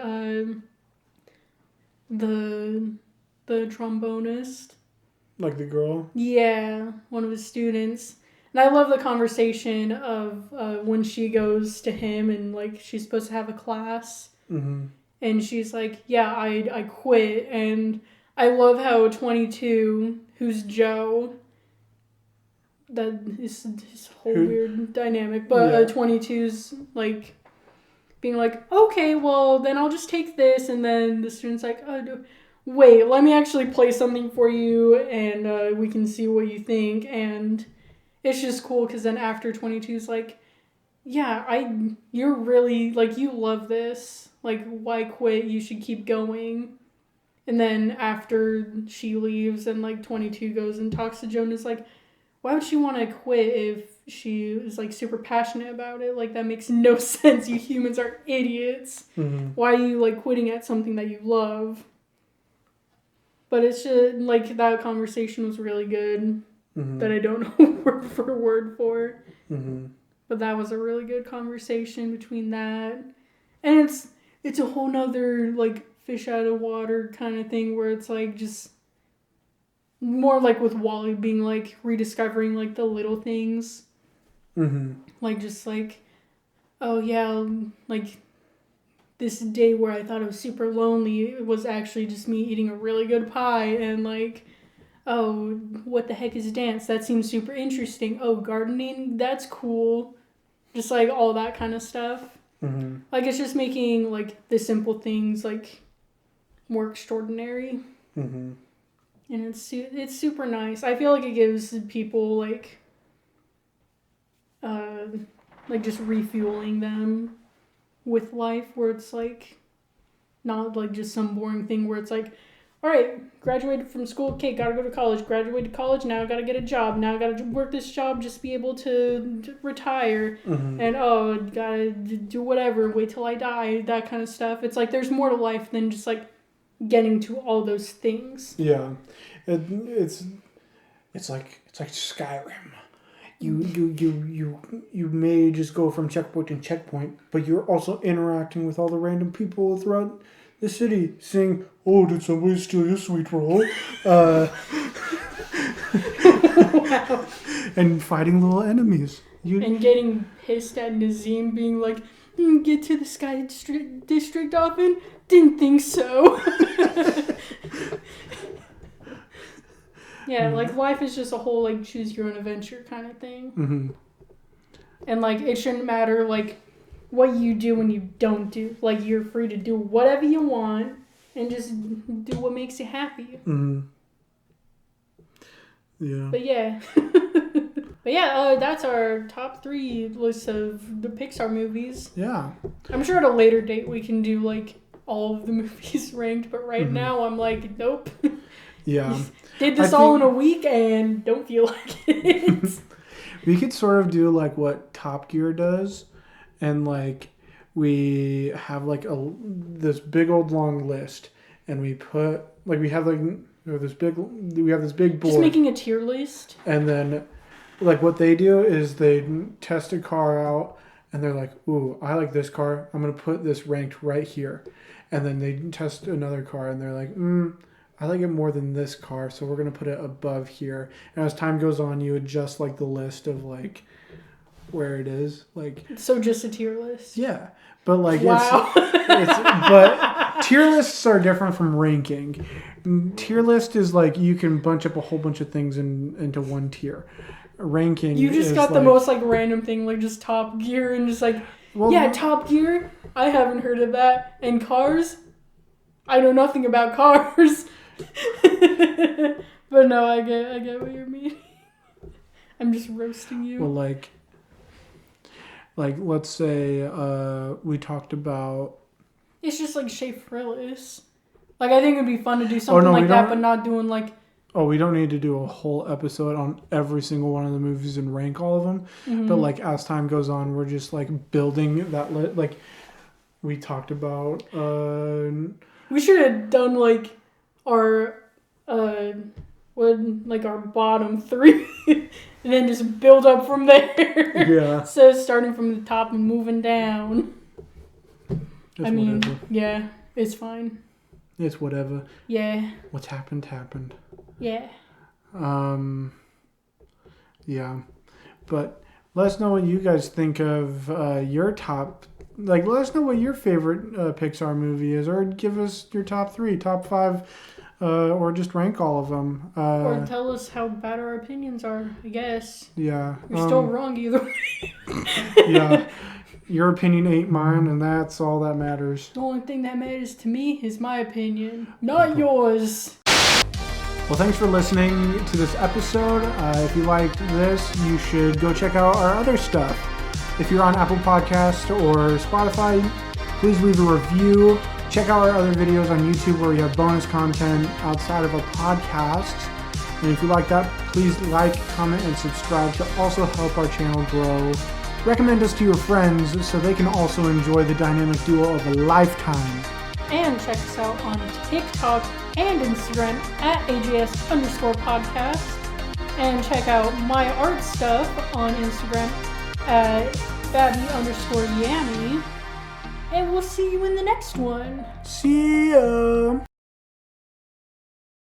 the trombonist. Like the girl? Yeah, one of his students. And I love the conversation of when she goes to him and like she's supposed to have a class. Mm-hmm. And she's like, yeah, I quit. And I love how 22, who's Joe, that is his whole weird dynamic, but 22's like being like, okay, well then I'll just take this, and then the student's like, oh no, wait, let me actually play something for you, and we can see what you think. And it's just cool because then after 22's like, yeah, you're really, like, you love this, like, why quit? You should keep going. And then after she leaves and like 22 goes and talks to Joe and is like, why would she want to quit if she is like super passionate about it? Like, that makes no sense. You humans are idiots. Mm-hmm. Why are you like quitting at something that you love? But it's just like, that conversation was really good. Mm-hmm. That I don't know word for word for. Mm-hmm. But that was a really good conversation between that. And it's a whole nother like fish out of water kind of thing where it's like just more like with Wally being like rediscovering like the little things. Mm-hmm. Like just like, oh yeah, like this day where I thought it was super lonely, it was actually just me eating a really good pie. And like, oh, what the heck is dance? That seems super interesting. Oh, gardening? That's cool. Just like all that kind of stuff. Mm-hmm. Like, it's just making like the simple things like more extraordinary. Mm-hmm. And it's super nice. I feel like it gives people like just refueling them with life, where it's like not like just some boring thing where it's like, all right, graduated from school, okay, gotta go to college, graduated college, now I gotta get a job, now I gotta work this job just be able to retire, Mm-hmm. and oh, gotta do whatever, wait till I die, that kind of stuff. It's like there's more to life than just like getting to all those things. Yeah, it's like Skyrim. You may just go from checkpoint to checkpoint, but you're also interacting with all the random people throughout the city, saying, "Oh, did somebody steal your sweet roll?" Wow. And fighting little enemies. And getting pissed at Nazim being like, get to the Sky District often? Didn't think so. Yeah, like life is just a whole like choose your own adventure kind of thing. Mm-hmm. And like it shouldn't matter like what you do and you don't do. Like you're free to do whatever you want and just do what makes you happy. Mm-hmm. Yeah. But yeah. That's our top 3 list of the Pixar movies. Yeah. I'm sure at a later date we can do like all of the movies ranked, but right now I'm like, nope. Yeah. Did this all in a week and don't feel like it. We could sort of do like what Top Gear does, and like we have like this big old long list, and we put like we have this big board. Just making a tier list. And then like what they do is they test a car out, and they're like, "Ooh, I like this car. I'm gonna put this ranked right here." And then they test another car, and they're like, I like it more than this car, so we're going to put it above here. And as time goes on, you adjust, like, the list of, like, where it is. Like, so just a tier list? Yeah. But, like, wow. but tier lists are different from ranking. Tier list is, like, you can bunch up a whole bunch of things into one tier. Ranking You just is got the like, most, like, random thing, like, just Top Gear, and just, like, Top Gear? I haven't heard of that. And Cars? I know nothing about cars. But no, I get what you mean. I'm just roasting you. Well, like let's say we talked about. It's just like Shea Frillis. Like I think it'd be fun to do something like that, but not doing like oh, we don't need to do a whole episode on every single one of the movies and rank all of them. Mm-hmm. But like as time goes on, we're just like building that like we talked about. We should have done like our our bottom 3 and then just build up from there. Yeah. So starting from the top and moving down. It's whatever. Yeah, it's fine. It's whatever. Yeah. What's happened happened. Yeah. Yeah. But let us know what you guys think of your top. Like, let us know what your favorite Pixar movie is, or give us your top 3, top 5, or just rank all of them. Or tell us how bad our opinions are, I guess. Yeah. You're still wrong either way. Yeah. Your opinion ain't mine, and that's all that matters. The only thing that matters to me is my opinion, not yours. Well, thanks for listening to this episode. If you liked this, you should go check out our other stuff. If you're on Apple Podcasts or Spotify, please leave a review. Check out our other videos on YouTube where we have bonus content outside of our podcasts. And if you like that, please like, comment, and subscribe to also help our channel grow. Recommend us to your friends so they can also enjoy the dynamic duo of a lifetime. And check us out on TikTok and Instagram at AGS_podcast. And check out my art stuff on Instagram at Babby_Yammy. And we'll see you in the next one. See ya!